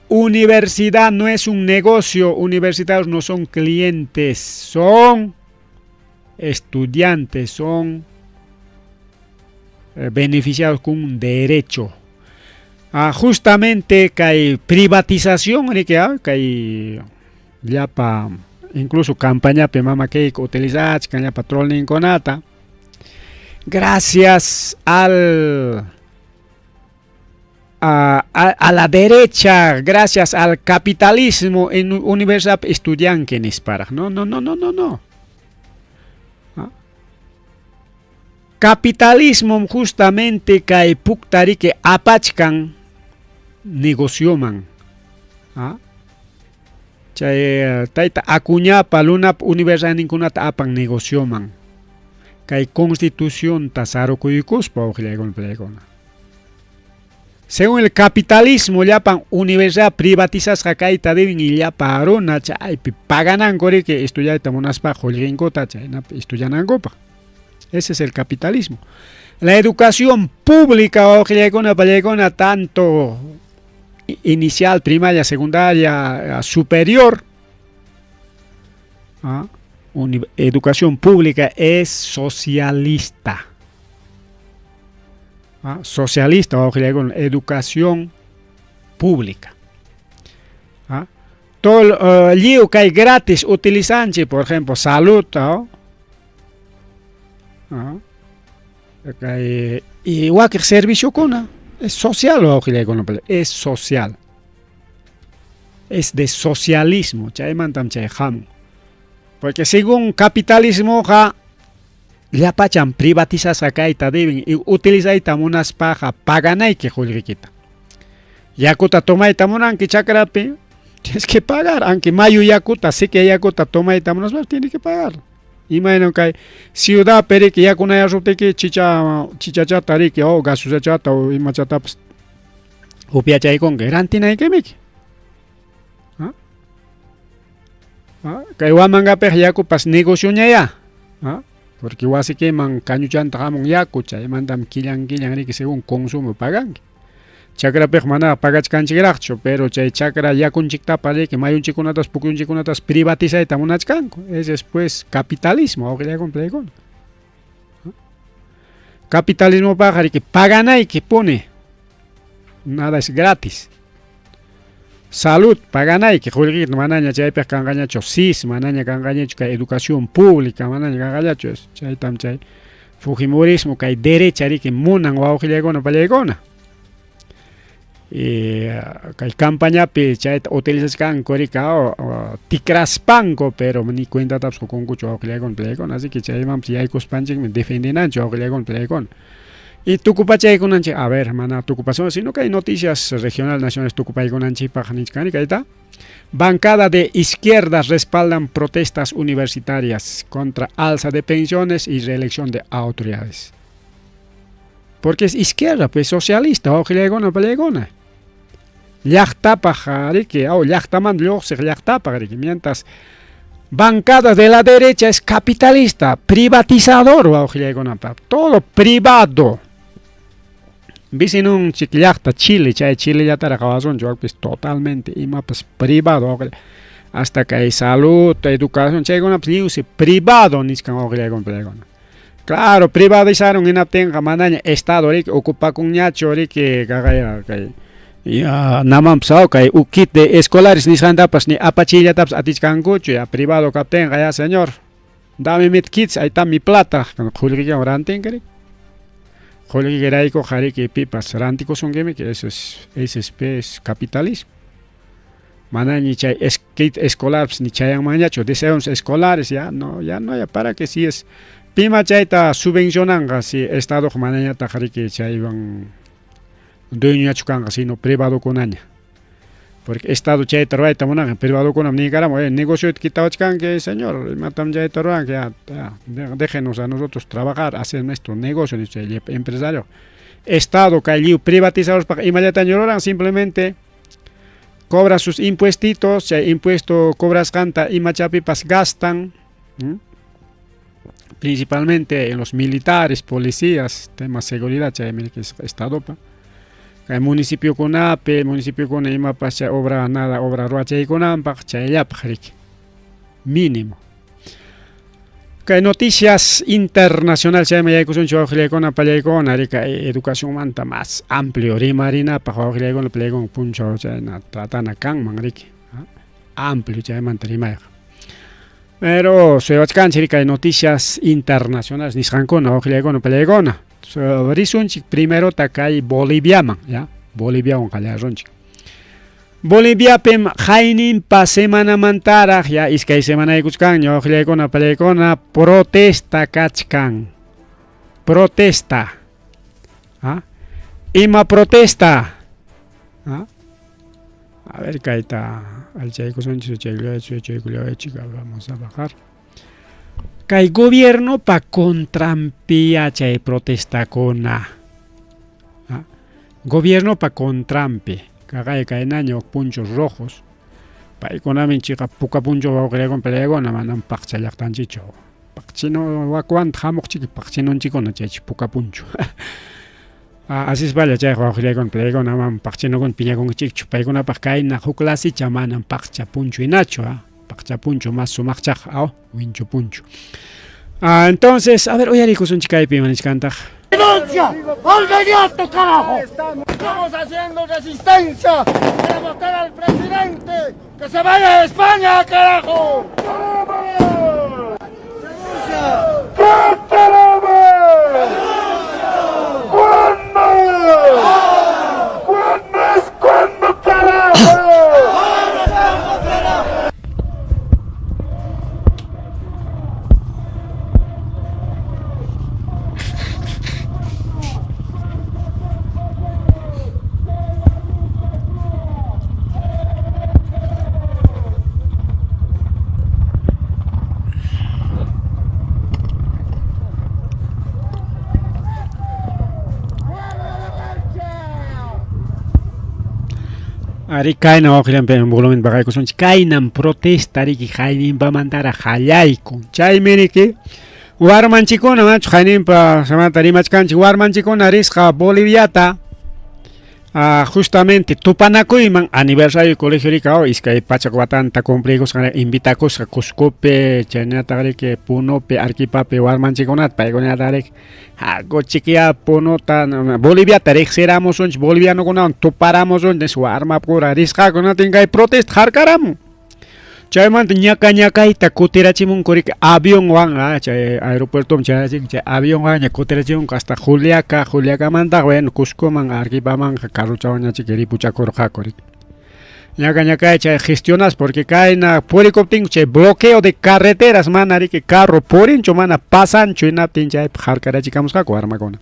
Universidad no es un negocio, universitarios no son clientes, son estudiantes, son beneficiados con un derecho. Justamente que hay privatización, que hay ya para incluso campaña pe mama que utilizar caña patrón en conata gracias a la derecha, gracias al capitalismo en universidad estudiante en España. No. Capitalismo justamente que hay puktari que apachkan negocioman. Taita acuñapa luna universidad ninguna apan negocioman. Kay constitución tasaro kuyukuspa ojilagon plegona. Según el capitalismo llapan universidad privatizas jakaita deben y ya parona chay paganan gore que estudiar tamonaspa jolgengota chay estudianan gopa. Ese es el capitalismo. La educación pública ojilagon plegona tanto inicial, primaria, secundaria, superior, educación pública es socialista. socialista o con educación pública. Todo el lío que hay gratis utilizando, por ejemplo, salud, y cualquier servicio es social o es social. Es de socialismo, porque según capitalismo ya pachan privatizas acá y utiliza unas pajas pagan ahí que julriquita. Yakuta toma y tamonan que chakrape, tienes que pagar, aunque mayo yakuta, sé que yakuta toma y tamonas más tiene que pagar. Imagino que ciudad peri que yakuna ya rute que chicha chata que o gasu chata o imachata pues upiacha y con que rantina y que me. Que manga pe yaku pas negocio ya. Porque igual se queman cañuchan tajamon yaku chay mandam kilan que según consumo pagan. Chakra pe mana pagas canchigaracho, pero chay chakra yakun chikta pare que mayun chikunatas pukun chikunatas privatiza y tamunach canco. Ese es pues capitalismo, o que le complejo. Capitalismo paga que pagan ahí que pone. Nada es gratis. Salud, pagan ahí, que juegue manaña chay pe cangañacho sis, manaña cangañacho que educación pública, manaña cangañacho chay tam chay. Fujimorismo que hay derecha que munan o auxilegona palegona. Y que campaña pe chay utilizas can corrica o ticras panco, pero ni cuenta taps con cucho auxilegon plegon, así que chay mam si hay cospanching me defienden ancho auxilegon plegon. Y Tucupache con Anchi, a ver, hermana, Tucupación, sino que hay noticias regionales nacionales Tucupay con Anchi, Pajanichcani, ahí está. Bancada de izquierdas respaldan protestas universitarias contra alza de pensiones y reelección de autoridades. Porque es izquierda, pues socialista, o gilegona, pelegona. Llactapa, jarique, o llactaman, llactapa, mientras bancada de la derecha es capitalista, privatizador, o gilegona, todo privado. Visi un chiquillacta Chile, Chile ya te acabazón, yo pues totalmente y pues privado, hasta que hay salud, educación, chay una pues privado ni siquiera con plegón. Claro, privatizaron en la tenga manaña estado ocupa con ñacho que cagaya ya namam psao que ukit de escolares ni sanda pues ni apachilla taps atichcangucho ya privado capten ya señor. Dame mit kits, ahí está mi plata, julio que ahora tengo. Jole que raiko jari que pipas rantico son que eso es capitalismo. Mana ni chay skate escolares ni chayang mañacho deseos escolares ya no ya para que si es pima chayta subvencionanga si estado manaña ta jari que chay van dueño chukanga sino privado con aña. Porque estado chay tarway tamona privado con ni caramo negocio quitawachkan que señor matam chay tarwan que ya déjenos a nosotros trabajar hacer nuestro negocio empresario estado que privatizados para inmediatamente simplemente cobra sus impuestitos impuesto cobras canta y machapipas gastan principalmente en los militares policías temas seguridad chay que es estado pa el municipio con ape, municipio con ima pascha obra nada, obra roacha y con ampak, chayap mínimo. Que noticias internacionales, se me con chojle con apale con arica educación manta más amplio, rimarina para jojle con plegon puncho, chayna tratana kan manrique. Amplio, chay mantarima. Pero se va a canchar noticias internacionales, ni sancona, jojle con pelegona. Risunchik primero takay Bolivia man, ya Bolivia on kalaronchik. Bolivia pem jainin pa semana mantara ya iskay semana ikuskan yo khilekona pelekona protesta kachkan. Protesta. Ima protesta. A ver kaita al chayko sonchi chica vamos a bajar. Kay gobierno pa contrampia chay protesta kona. Gobierno pa contrampe. Kagay kay naño punchos rojos. Pa ikonamin chica puka puncho va a con pelegona mandan pakcha yaktan chicho. Pakchino wakuan jamok chiki pakchino chico no chay puka puncho. Así es vale chay va a con pelegona man pakchino con piña con chicho. Pa ikona pa kay na juklasi chamanan pakcha puncho y nacho. Pakcha puncho más sumachach wincho puncho. Entonces, a ver, oye, Rico, son chicas y canta. ¡Denuncia! ¡Al mediato, carajo! Estamos haciendo resistencia para votar al presidente que se vaya de España, carajo. ¡Vamos! ¡Denuncia! ¡Cuéntame! ¿Cuándo? ¿Cuándo es cuándo, carajo? Ari kaina oqillan pe volumen bagay ko sonch kainan protesta ari ki khainin pa mandara khalayku chay meriki warmanchikuna mach khainin pa samatari machkanchi warmanchikuna risqa Boliviata justamente tupanakuyman aniversario colegio rikao iskay pachakwatanta cumpligos invitacos Cuscope chaynataqriki Punope Arequipapi warmanchikunata paykunatarik hago chiquilla Punota Boliviata riqsiramos sonch bolivianokunawan tuparamos sonch warmapura risqakunata inkay protesta harkaramun chaymanta ñaka kutirachimun kurik avionwan chay aeropuerto chay avionwan kutirachimun hasta Juliacamanta bueno Cuscoman Arequipaman carruchawan ripuchakurqa kurik ñaka chay gestionas porque kaina purikuptin chay bloqueo de carreteras manari que carro purincho mana pasan chuinaptin chay harkarachikamusqaku armakuna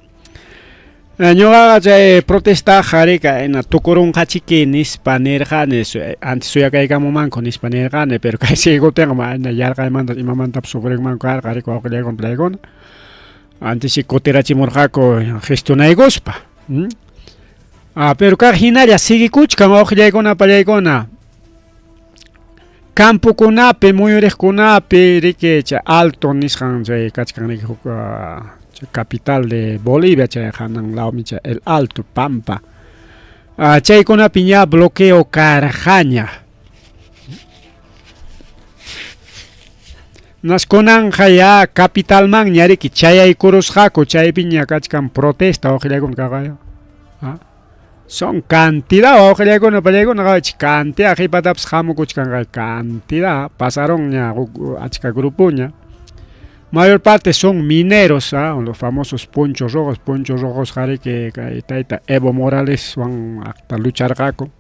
ñuqaqa chay protesta harika tukurun hachiki nispa nirqanis antes suyakaykamumanku nispa nirqani pero kay sigutenqa mana yarqaymanta imamanta sufriqmanku karqa riku awqillaykuna playkuna antes kutirachimurqaku gestionayguspa pero kay hinalla siguikuchkan awqillaykuna pallaykuna campukunapi muyuriqkunapi riki chay alto nisqan chay kachkan riki capital de Bolivia chay hanan lawmi chay el Alto Pampa chaykunapi ña bloqueo karqaña naskunanja ya capitalman ñariki chayaykurusqaku chaypi ña kachkan protesta awqillaykuna kaqayo son cantidad awqillaykuna pallaykuna cantidad qhipatapas hamukuchkanqa cantidad pasaron ña achka grupuña mayor parte son mineros, los famosos ponchos rojos, jare que taita Evo Morales van hasta luchar jaco.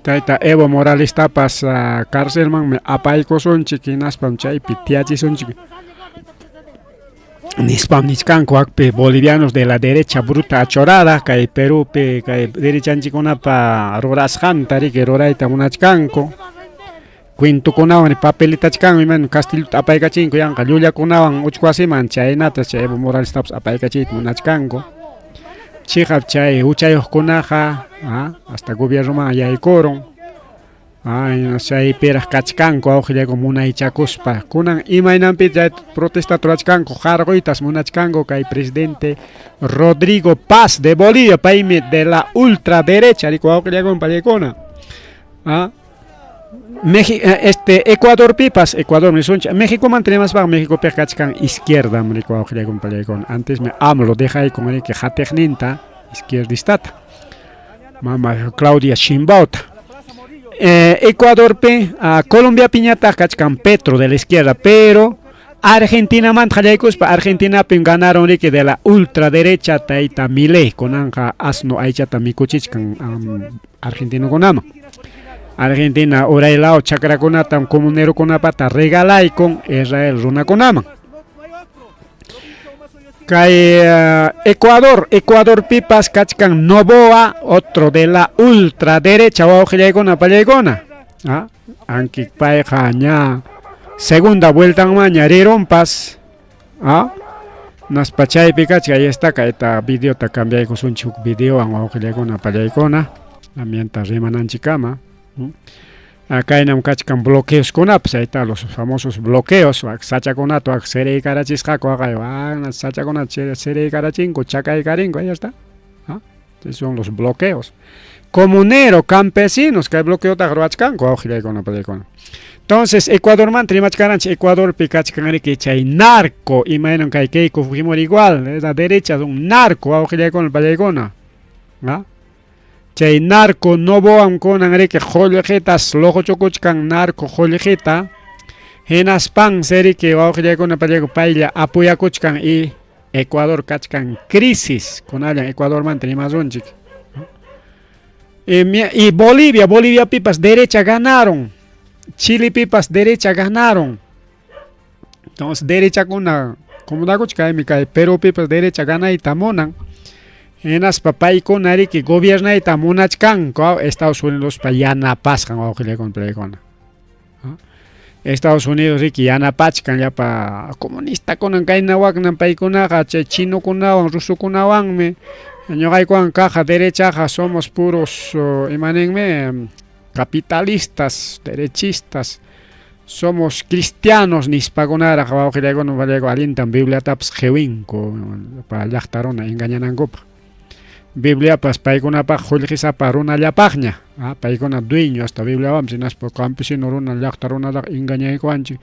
Taita Evo Morales tapas cárcel man me apaico son chiquinas pam chay pitiachi son chiqui. Nispam nichcanco akpe bolivianos de la derecha bruta achorada, kay Perú pe kay derecha chicona pa roras jantari que roraita munachcanco. Quinto kunawan papelita chkan iman castillo apaykachinko yanqa llullakunawan uchkuasiman chaynata chay Evo Morales tapas apaykachit munachkanko chiqap chay uchayuqkunaqa hasta gobiernoman yaykuron chay piraq kachkanku awqillayku munaychakuspa kunan imaynanpi chay protesta turachkanku qarquytas munachkanku kay presidente Rodrigo Paz de Bolivia paymi de la ultraderecha riku awqillaykun pallaykuna Ecuador pipas, Ecuador me soncha. México mantenemos para México percachcan izquierda, me recuerdo que con palaycon. Antes me amo lo deja ahí con el que jatecninta izquierdista. Mamá Claudia Chimbauta. Ecuador pe, Colombia piñata cachcan Petro de la izquierda, pero Argentina manjayaicos para Argentina pin ganaron que de la ultraderecha taita Milei con anja asno aichata mikuchichkan argentino con ama. Argentina orailao chakrakunatam comunero kunapata regalay con Israel runakunaman. Kay Ecuador pipas kachkan Noboa, otro de la ultraderecha wawqillaykuna pallaykuna. Anki payqa ña segunda vuelta maña rirumpas. Naspa chaypi kachka ahí está kayta videota cambiayku sunchuk videowan wawqillaykuna pallaykuna. Mientras rimananchikama. Kainam kachkan bloqueos kunapas, ahí está los famosos bloqueos, sachakunato serey karachisqaku aqayo, sachakunato serey karachinko, chakay karinko, ahí está. Esos son los bloqueos. Comunero, campesinos, que hay bloqueo tajroachkanko, awqillaykuna pallaykuna. Entonces, Ecuador man, trimachcaranch, Ecuador picachcangari que chay narco, y menos que Keiko Fujimori igual, es la derecha, es un narco, aujile con el palegona. ¿Ah? Chay narco, no boam con angre que jolejetas, lojo chocochcan narco, jolejeta, genas pan, seri que aujile con el palego paila, apoya cochcan y Ecuador cachcan crisis, con allá, Ecuador man, trimazonchik. Y Bolivia pipas, derecha ganaron. Chile pipas derecha ganaron. Entonces derecha con una como da cochca me cae, pero pipas derecha gana y tamonan. En as papay con ari que gobierna y tamonachcan, Estados Unidos pa yana pascan o que le compré con. Estados Unidos y que yana pachcan ya pa comunista con an kaina wak nan pay con chino con nawan, ruso con nawan me. Yo hay con caja derecha somos puros imanenme capitalistas, derechistas, somos cristianos, ni spagonara, jabao que le no vale alintan Biblia taps jewinco, para lachtarona, engañan copa. Biblia pas paikona pa julgisa paruna la pagna, paikona dueño hasta Biblia vamos, si nas por campesino runa lachtarona la engañan coanchi,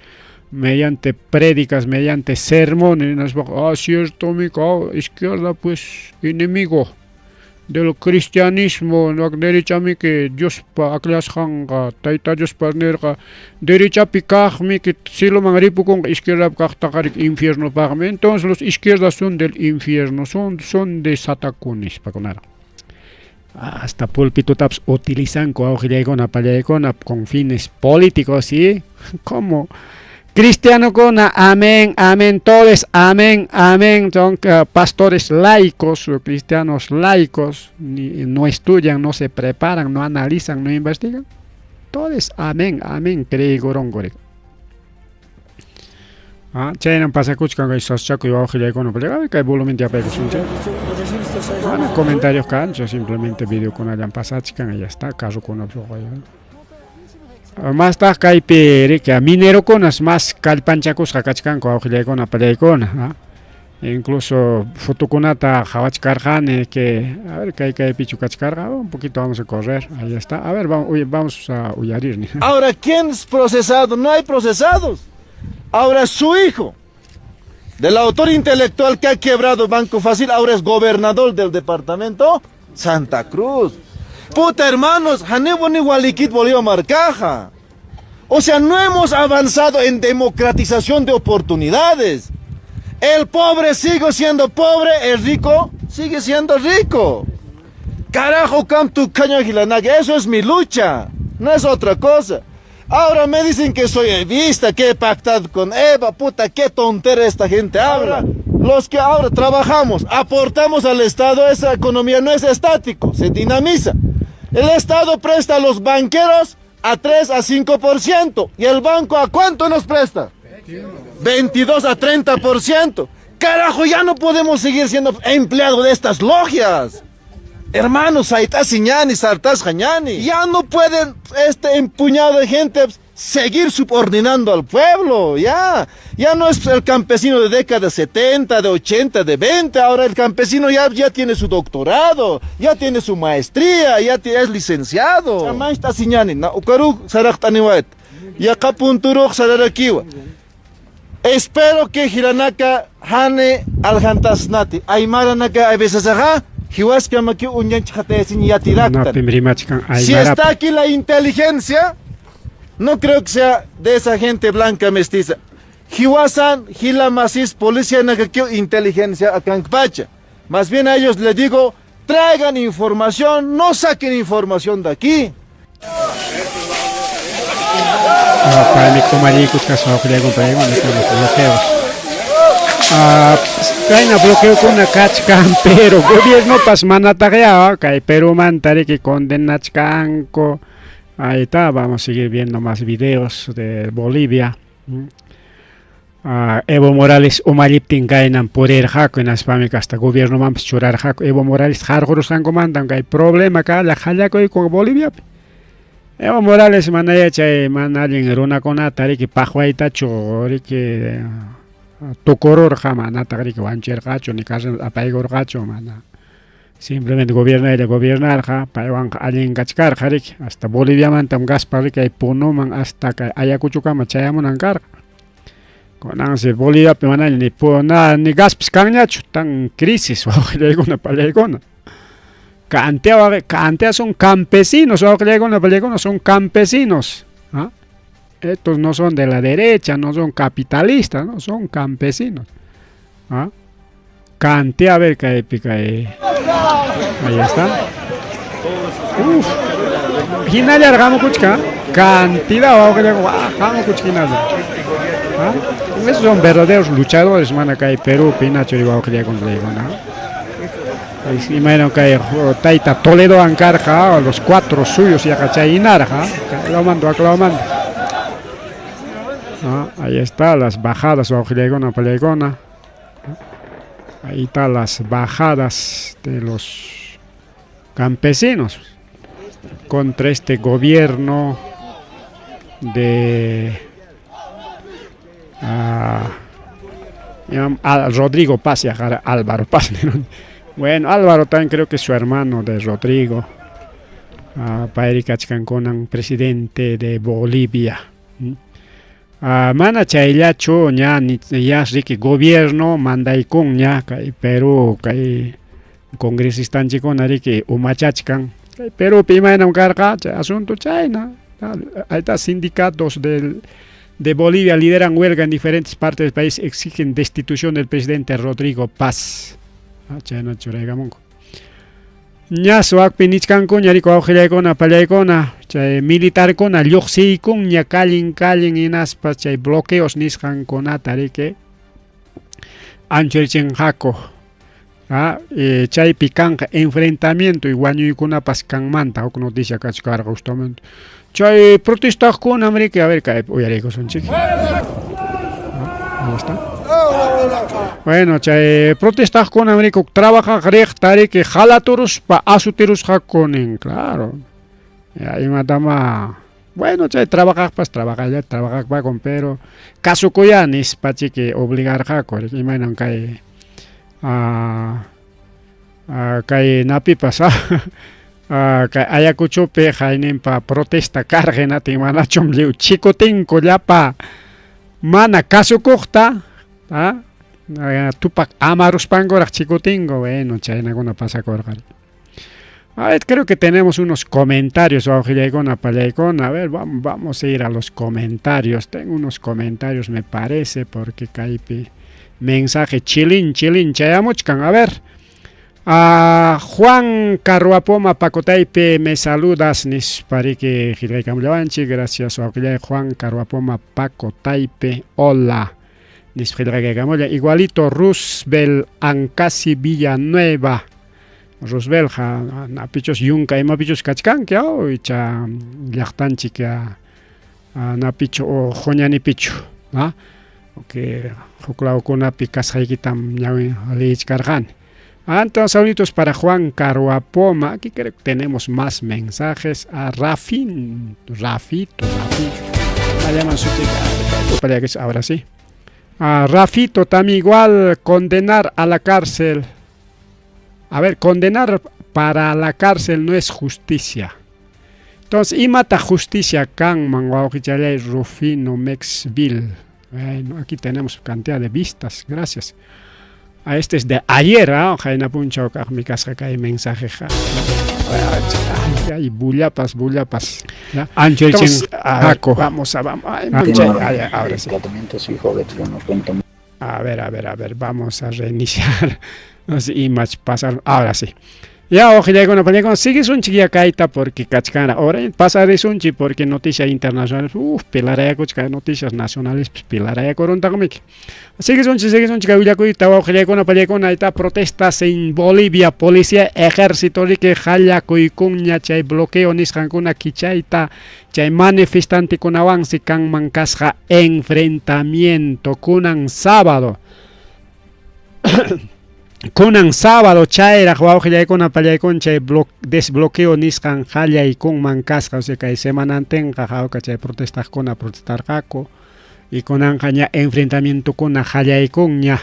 mediante prédicas, mediante sermones, nas cierto mi izquierda pues enemigo del cristianismo, la derecha mi que Dios pa aclas hanga, taita Dios parnerga, derecha picaj mi que si lo mangripu con izquierda picaj infierno pagme, entonces los izquierdas son del infierno, son de satacunis pa conar. Hasta púlpito taps utilizan con fines políticos, ¿sí? ¿Cómo? Cristiano con amén, amén, todos, amén, amén, son pastores laicos, cristianos laicos, no estudian, no se preparan, no analizan, no investigan, todos, amén, amén, cree gorongore. Chaynan pasa kuchkan que sos chaco y bajo le cono, pero que volumen de apego suncha. Comentarios cancho, simplemente video con allan pasachkan y ya está, caso con otro. Más ta caipere que a minero conas más calpanchacos jacachcan con aujile con apelekona, incluso fotoconata javachcarjane que a ver que hay que pichucachcarga, un poquito vamos a correr, ahí está, a ver vamos a huyarir. Ahora, ¿quién es procesado? No hay procesados. Ahora su hijo, del autor intelectual que ha quebrado Banco Fácil, ahora es gobernador del departamento Santa Cruz. Puta hermanos, Hanebo ni Walikit Bolívar Marcaja. O sea, no hemos avanzado en democratización de oportunidades. El pobre sigue siendo pobre, el rico sigue siendo rico. Carajo, Camtu Cañagilanaga, eso es mi lucha, no es otra cosa. Ahora me dicen que soy evista, que he pactado con Eva, puta, qué tontera esta gente habla. Los que ahora trabajamos, aportamos al Estado, esa economía no es estático, se dinamiza. El Estado presta a los banqueros a 3 a 5%. ¿Y el banco a cuánto nos presta? 22 a 30%. Carajo, ya no podemos seguir siendo empleados de estas logias. Hermanos, Saitás Siñani, Sartás Jañani. Ya no pueden este empuñado de gente seguir subordinando al pueblo, ya no es el campesino de década de 70, de 80, de 20, ahora el campesino ya tiene su doctorado, ya tiene su maestría, es licenciado. Espero que Hiranaka Hane Aljantasnati, Aymaranaka Abesasaja, Hiwaskamaki Unyanchate Yatiraktan. Si está aquí la inteligencia, no creo que sea de esa gente blanca mestiza. Hiwasan, Hilamasis, policía nakakio inteligencia a Cancpacha. Más bien a ellos les digo, traigan información, no saquen información de aquí. Para mi comadicos que son bloqueos. Kaina bloqueo con una cachcan, pero gobierno pasmana tarea, que Perú mantare que condena chanco. Ahí está, vamos a seguir viendo más videos de Bolivia. Evo Morales umaliptin kainan por el jaco en Aspamica hasta gobierno vamos a chorar jaco. Evo Morales jargoros han comandan que hay problema acá la jallaco con Bolivia. Evo Morales manayacha manalin eruna con atari que pajuaita chori que tocoror jama natari que vancher gacho ni casa apaigor gacho mana. Simplemente gobierna y gobiernar, paiwan alguien kachkar, hasta Bolivia mantam gaspar que hay punoman hasta que Ayacuchucama chayamun ankar. Con anse Bolivia pemana ni pona ni gasps kanyachu tan crisis o legona palegona. Cantea son campesinos, o palegona son campesinos. ¿Ah? Estos no son de la derecha, no son capitalistas, no son campesinos. ¿Ah? Cante a ver qué pica ahí está. Uf. Hinaya argamo kuchka. Cantidad o que le gamo kuchkina. Esos son verdaderos luchadores, man, acá en Perú, Pinacho y Bauquilla con Legona. Imagino que Taita Toledo Ancarja, los 4 suyos y Acachay Narja, lo mando. Ahí está las bajadas Bauquilla Palegona. Ahí están las bajadas de los campesinos contra este gobierno de Rodrigo Paz y Álvaro Paz. Bueno, Álvaro también creo que es su hermano de Rodrigo. Pairi Kachkankonan, presidente de Bolivia. Mana chayllacho ña riki gobierno mandaykun ña kay Perú kay congresistánchikuna riki umachachkan kay Perú imaynam karqa chay asunto chayna. Ahí está, sindicatos de Bolivia lideran huelga en diferentes partes del país, exigen destitución del presidente Rodrigo Paz. Chayna churaygamunku. Ña suakpi nichkanku ñariko awqillaykuna pallaykuna chay militarkuna lluqsiykun ña kallin inaspa chay bloqueos nisqankunata riki anchurichinqaku. Chaypi kanqa enfrentamiento y wañuykunapas kanmanta huk noticia kachkarqa justamente. Chay protestaqkunam riki a ver kay uyariykusunchik. Ahí está. Bueno, chay protestaqkunam riki trabajaq riqta riki halaturuspa asutirusqakunin, claro. Ahí matama. Bueno, chay trabajaqpas trabajaqpakun, pero kasukuya nispa chiki obligarqaku riki imaynan kay kay napipas kay Ayacuchupi hayninpa protesta karqinatin manachum liw chikutinku llapa mana kasukuqta tupak amaruspankuraq chikutingo. Bueno, chaynakuna pasakurqa. A ver, creo que tenemos unos comentarios, Ojillaykuna, Pallaykuna. A ver, vamos a ir a los comentarios. Tengo unos comentarios, me parece, porque kaypi mensaje chilin chayamuchkan. A ver, Juan Carruapoma Pacotaype, me saludas, nispariki Gilgaykamulavanchi. Gracias, Juan Carruapoma Pacotaype. Hola. Igualito Roosevelt Ancasi Villanueva. Roosevelt napichos yunka ima pichos kachkanki icha llaqtanchik napicho o joñani pichu, que huklawkunapi kasqaykitam ñawin lichkarqani. Entonces, saluditos para Juan Carruapoma. Aquí creo que tenemos más mensajes. A Rafito. Me llaman su chica. Ahora sí. A Rafito también igual, condenar a la cárcel. A ver, condenar para la cárcel no es justicia. Entonces, y mata justicia can manguauquichalay Rufino Mexville. Bueno, aquí tenemos cantidad de vistas. Gracias. Este es de ayer, Jaina Puncho, mi casa cae mensaje. Ay, bullapas. Ancho el Jaco. Vamos. Ahora sí. A ver, vamos a reiniciar. Y más pasar. Ahora sí. Ya, ojalá con la película sigue un chiquilla caita porque cachcana. Ahora pasar es un chi porque noticias internacionales. Pilaraya cochca noticias nacionales. Pilaraya coronta conmigo. Sigue un chica villacuita. Ojalá con la película está protestas en Bolivia. Policía, ejército que jala cuicuña chay bloqueo niscancuna kichaita. Chay manifestante con avance can mancasja enfrentamiento kunan sábado. Kunan sábado chaira huawjillay kuna pallaykun chay desbloqueo nisqan jallay kun mankasqa, o sea kay semanantenqa jawka chay protestarqaku y kunan ña enfrentamiento kuna jallaykun ña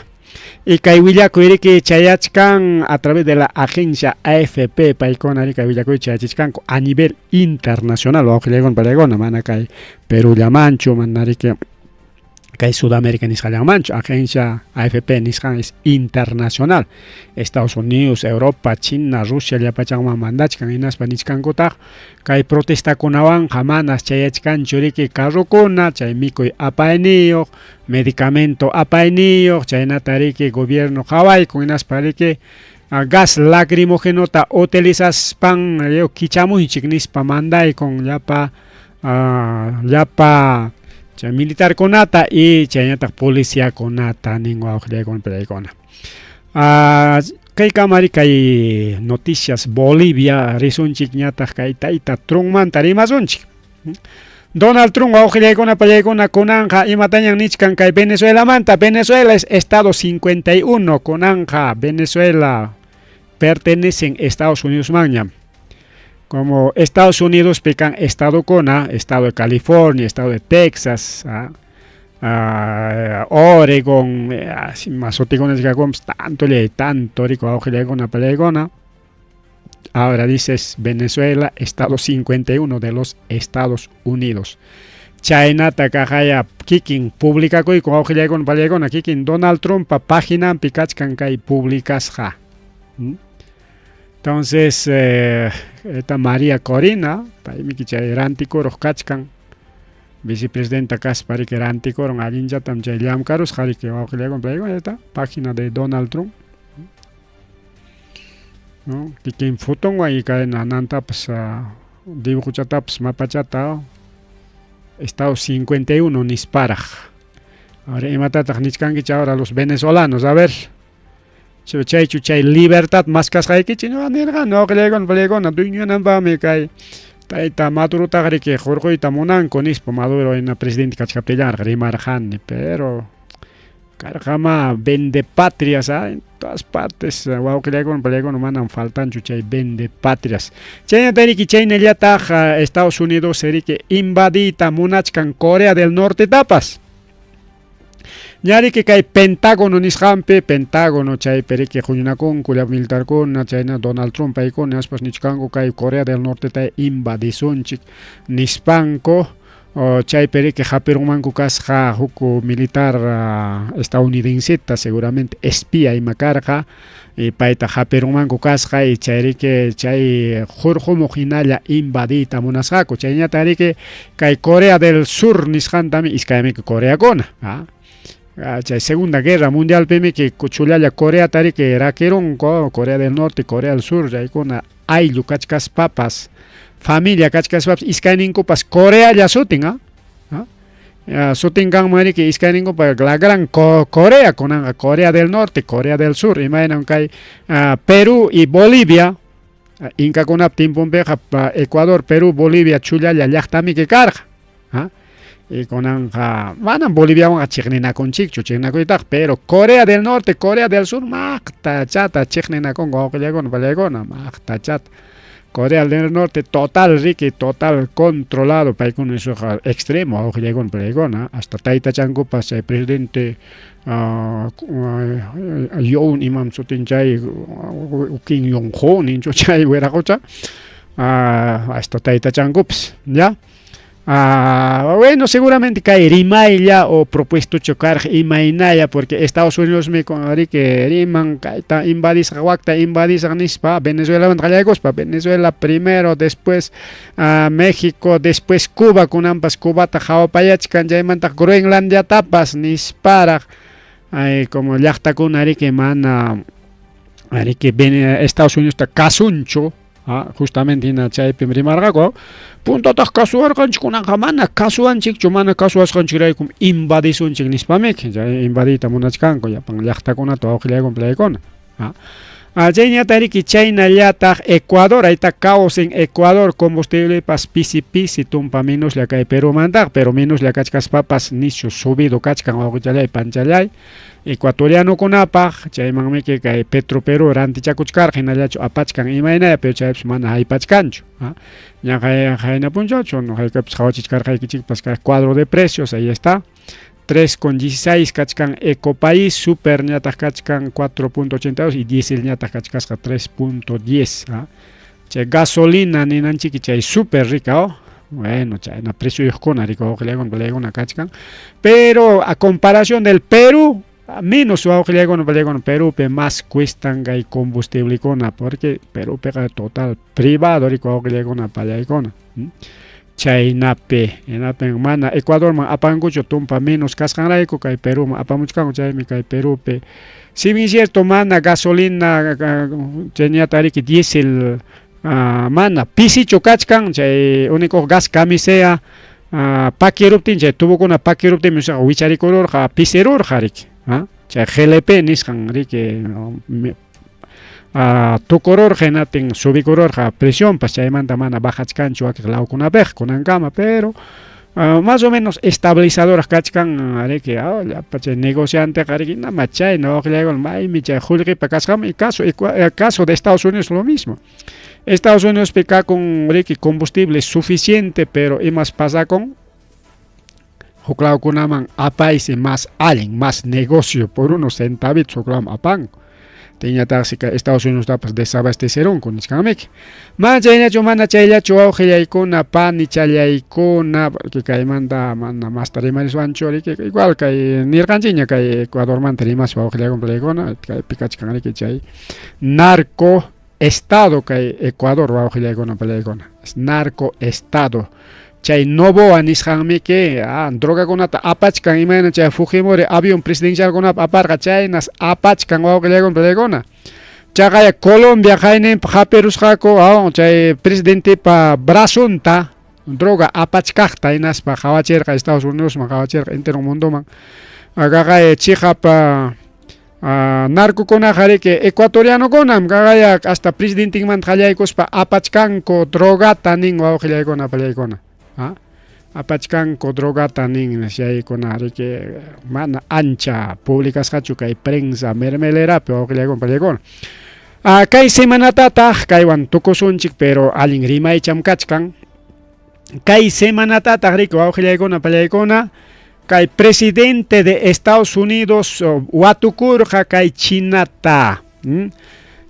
Y Kaiwillakuiri que chayachkan a través de la agencia AFP Paikonari Kaiwillakuiri chayachkan a nivel internacional o Ojilegon Palegona mana kai Perú Llamancho manari que Kai Sudamérica nisqallan mancho, agencia AFP nisqan es internacional. Estados Unidos, Europa, China, Rusia llapachaqman mandachkan hinaspa nisqankutaq kay protestakunawan hamanas chayachkanchu riki carrukuna, chay mikuy apayniyuq, medicamento apayniyuq, chaynata riki gobierno hawaykun hinaspa riki gas lacrimógenota utilizaspan kichamunchik nispa mandaykun llapa chay militar konata y chaynata policía konata ningo awqllaykunapi pelaykuna. Kay kamari kay noticias Bolivia risunchik ñataq kay tayta Trumpmanta rimasunchik. Donald Trump awqllaykuna pallaykuna kunanja imatañan nichkan kay Venezuela manta. Venezuela es estado 51 kunanja Venezuela pertenecen Estados Unidos maña. Como Estados Unidos pecan estado Cona, estado de California, estado de Texas, Oregon, más otigones que tanto rico augelegona pelegona. Ahora dices Venezuela, estado 51 de los Estados Unidos. China takahaya kikin publica koi con augelegona pelegona kikin Donald Trump página pikachkan kai publicas ja. Entonces, esta María Corina, paimiki chay rantikoro kachkan, vicepresidenta Kaspari que rantikoro alinja tam chay llamkaros jari que oqlegon playgo esta página de Donald Trump. No, que foton ahí caen ananta pues dibuchata pues mapachata estado 51 nisparaj. Ahora imatata nichkanki ahora los venezolanos, a ver. Chay libertad más cascaiki chino nirga no glegon plegona duñonan ba me kai taita Maduro tagari que Jorge Tamonan con ispo Maduro en presidente kachkapellar Grimarjan pero carjama vende patrias en todas partes wow glegon plegona manan faltan chay vende patrias chay tari ki chay nellata Estados Unidos seri que invadita monachkan Corea del Norte tapas. Nyari que cae Pentágono nishampe, Pentágono chay perike junakon, kulia militar con, chayna Donald Trump ay con, aspas nichkango cae Corea del Norte ta invadisonchik, nispanko, chay perike japerumanku kasja huku militar estadounidense seguramente espía y macarja, y paita japerumanku kasja y chayrike chay jorjo mojinalla invadita monasako, chayna tarike cae Corea del Sur nishantami, iskayame que Corea gona, Segunda Guerra Mundial peme que kuchulaya Corea tari que raqueron Corea del Norte, Corea del Sur, ya con ayllu kachkas papas, familia kachkas papas, iskaninko pas Corea ya sutin, sutin gang mari que iskaninko pa la gran Corea con Corea del Norte, Corea del Sur, imaginan que Perú y Bolivia, inca con aptimpun beja Ecuador, Perú, Bolivia, chulaya yachtami que carga, y con van Bolivia van a chicnena con chicho chicnena con pero Corea del Norte Corea del Sur magta chata chicnena con goqlegon valegona magta chat Corea del Norte total rique total controlado para con eso extremo goqlegon valegona hasta taita chango pasa presidente Yoon Imam Sutin Chai Kim Jong Un incho chai wera cocha hasta taita changups ya. Bueno, seguramente cae Rimailla o propuesto chocar Imainaya porque Estados Unidos me conari que Riman invadis Huacta invadis Nispa Venezuela Venezuela primero después México después Cuba con ambas Cubata Jawapayachkan Yaimanta Groenlandia tapas Nispara como Yachta con Ari que mana Ari que Estados Unidos está casuncho justamente en chay primera margago punto tas kasuar kanch kunan kamana kasuan chik chumana kasuas kanchirai kum invadison chik nispamek ya invadita monachkan ko ya pang llaqta kuna to oqlay complay kon Chayna tariki China llata Ecuador ahita caos en Ecuador combustible pas pisi tumpa menos la cae Perú mandar pero menos la cachkas papas nicho subido cachkan oqchalay panchalay ecuatoriano con apaj chay mangme que cae Petro Perú ranti chakuchkar hinallacho apachkan imaina pero chay mana hay pachkancho ya cae na puncho no hay que hawachichkar hay que pas cuadro de precios ahí está 3,16 kachkan Ecopaís, Super ñataq kachkan 4,82 y Diesel ñataq kachkasqa 3,10. Chay gasolina ninanchiki chay super rica, bueno, chayna precios recoge kachkan, pero a comparación del Perú, menos Perú más cuestan hay combustible porque Perú pega total privado recoge Chaynape, mana Ecuador man apangucho tumpa menos cascanraico kay Perú man apamuchkan chaymi kay Perú pe. Si bien cierto mana gasolina chayñatariki diesel mana pisicho kachkan chay único gas camisea pakiruptin chay tubukuna pakiruptin misqa wicharikururqa piserurqa riki chay GLP nisqan riki tukurur genatin subikurur presión pues chaymanta mana bajachkanchu laukunapej kunankama pero más o menos estabilizadoras kachkan ariki negociante ariki namachay no maymi chay julqipa kasqam y caso de Estados Unidos lo mismo. Estados Unidos pica con combustible suficiente pero y más pasa con huklaukunaman apaisi más allen más negocio por unos centavitos huklam apan. Tenía táxica Estados Unidos tapas desabastecerón con iskamik. Man chaynachu mana chayllachu awqillaykuna pani challaykuna porque kaymanta mana más tarimariswanchu igual kay nirqanchiña kay Ecuador man tarimaspa awqillaykuna kay pikachkanriki chay narco estado kay Ecuador awqillaykuna palaykuna narco estado. Chay Novoa nisqanmi que drogakunata apachkan imayna chay Fujimori avión presidencialkunapa aparqa chaynas apachkan wawqillaykuna chaqaya Colombia haynenpa hapirusqaku chay presidentepa brazunta droga apachkaqta hinaspa hawachirqa Estados Unidos man hawachirqa entero mundoman qaqaya chijapa narcokunaqa riki ecuatorianokunam qaqaya hasta presidentinman qallaykuspa apachkanku drogata nin wawqillaykuna pallaykuna apachkanku drogata nin shaykuna riki mana ancha publikasqachu kay prensa mermelerapi wawqillaykuna kay semanatataq kaywan tukusunchik pero allin rimaycham kachkan kay semanatataq riki wawqillaykuna pallaykuna kay presidente de Estados Unidos watukurqa kay Chinata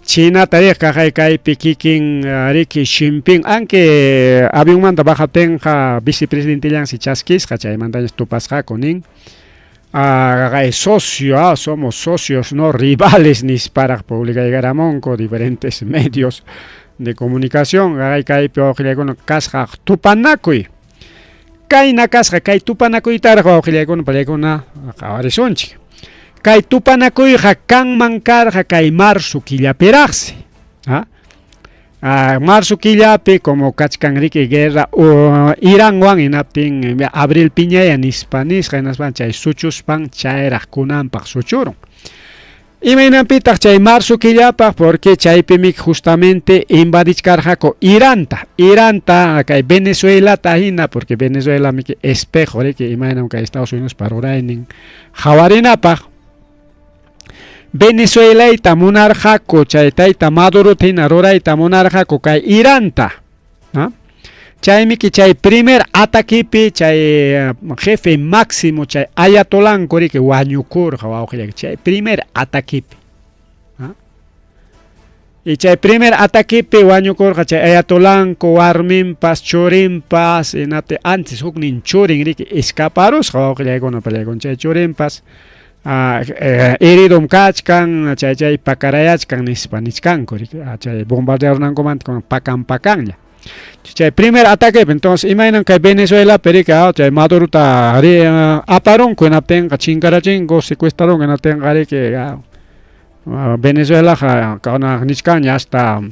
China tariqa kay pikikin Ricky Jinping aunque avionmanta bajatenqa vicepresidente llan si chaskisqa chaymanta tupasqa kunin kay socio somos socios no rivales nisparaq publicaygaramonko diferentes medios de comunicación kay wawqillaykuna kasqa tupanakuy kayna kasqa kay tupanakuytaraq wawqillaykuna pallaykuna qhawarisunchik kay tupanakuyqa kanman karqa kay marzo killapiraqsi marzo killapi como kachkanriki guerra Iranwan hinaptin abril piñaya nispa chay suchuspan chayraq kunanpaq suchurun imaynanpitaq chay marzo killapaq porque chaypimi justamente invadichkarqaku Iranta kay Venezuelata hina porque Venezuela miki espejo riki imaynam kay Estados Unidos paruraynin hawarinapaq Venezuelaita munarqaku chay tayta Maduro hina rurayta munarqaku kay Iranta chaymiki chay primer ataquepi chay jefe máximo chay ayatolanku riki wañukurqa wawqillayki chay primer ataquepi y chay primer ataquepi wañukurqa chay ayatolanku warminpas churinpas antes huknin churin riki escaparusqa wawqillaykuna pallaykuna chay churinpas heridom kachkan chay pakarayachkan nispa niskanku riki chay bombardearunankumanta pakanlla chay primer ataque entonces imaginen que Venezuela perica chay Maduro ta aparonku hinaptinqa chinkarachinku secuestraron hinaptinqa riki Venezuela kauna niskanña hasta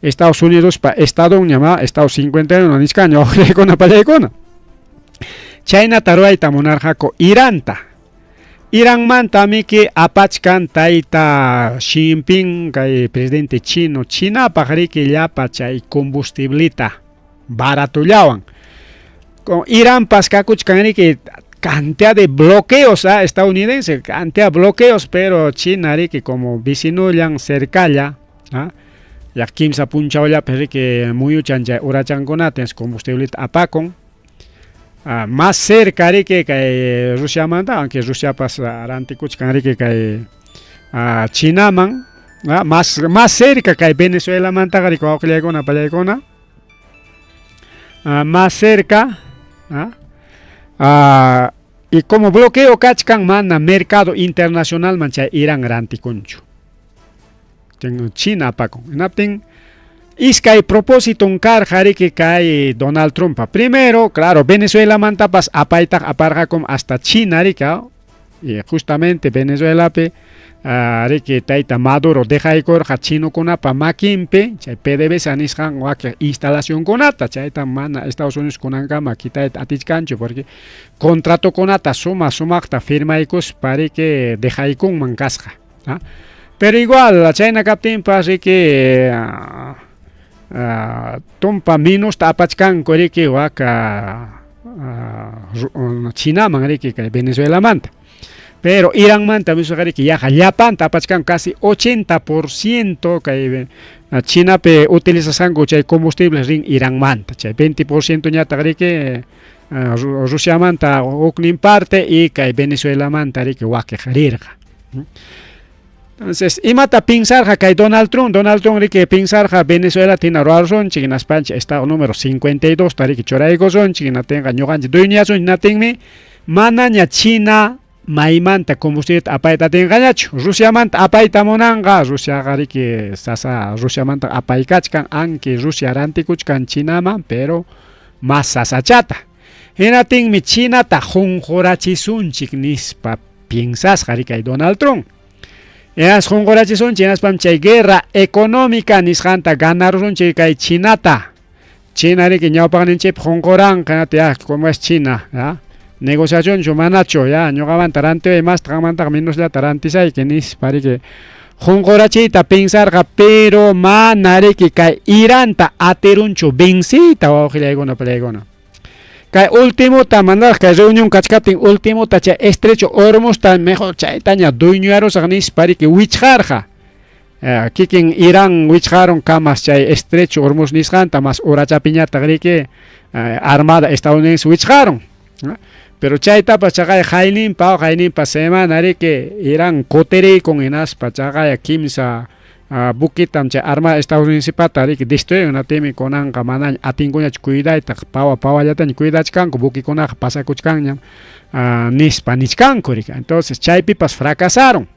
Estados Unidos pa estadonña Estado 51 niskanña wawqillaykuna pallaykuna chaynata rurayta munarqaku Iranmanta miki apachkan tayta Xi Jinping kay presidente chino Chinapaq riki llapa chay combustiblita baratullawan Iranpas kakuchkan riki cantidad de bloqueos estadounidense cantidad de bloqueos pero China riki como vecinollan cercalla ya kimsa punchawllapi riki muyuchan chay urachankunata combustiblita apakun más cerca que Rusia manda, aunque Rusia pasa arantikuchkan que Chinaman, más cerca que Venezuela manta más cerca, y como bloqueo kachkan mana mercado internacional mancha Irán rantikunchu. Tengo China paco. Naptin Iskay propósito un carjari que cae Donald Trump. Primero, claro, Venezuela mantapas apaita aparja como hasta China rica. Y justamente Venezuela pe que taita Maduro deja de corja chino con apa maquimpe, chay PDVSA nishan wake instalación con ata, chayta mana Estados Unidos con angama quita atichcancho porque contrato con ata suma acta firma icos para que deja de con mancasja. Pero igual la China captain pasa que tumpa minus tapachkan kori que waka China man que Venezuela manta. Pero Irán manta que ya Japón tapachkan casi 80% que China pe utiliza sango chay combustibles ring Irán manta, chay 20% ya que Rusia manta oknin parte y que Venezuela manta que wake jarirga. Entonces, imata pensar que Donald Trump que pensar que Venezuela tiene razón, chiquina España estado número 52, que choraigo son, chiquina tenga ñoganji duña son natingmi, manaña China maimanta combustible apaita tenga ñacho, Rusia manta apaita monanga, Rusia gari que sasa Rusia manta apaikachkan, aunque Rusia rantikuchkan China man, pero más sasa chata. Enatingmi China ta jonjorachisun chiknispa piensas gari que Donald Trump. Es hongorachi son chinas pam chay guerra económica nisjanta ganar son chay kay Chinata. China ri que ñawpan ninche hongoran kanate ya como es China, ya. Negociación yo manacho ya, ñogaban tarante más tramanta menos la tarantisa y que nis pari que hongorachi ta pensar ga pero manare que kay Iranta ateruncho bensita o gilegona pelegona. Kay último ta mandar kay reunión kachkatin último ta cha estrecho Hormuz tan mejor chay taña duñuaros agnis pari que wichjarja kikin Irán wichjaron kamas chay estrecho Hormuz nisjan tamas uracha piñata que armada estadounidense wichjaron pero chay tapa chagay jainin pa semana que Irán kotere con enas pa chagay kimsa bukitam che arma estadounidense patari que destruye una temi konan kamanan atingunya cuida ta pawa ya tan cuida chkan buki kona pasa kuchkan nispa nichkan korika. Entonces chay pipas fracasaron.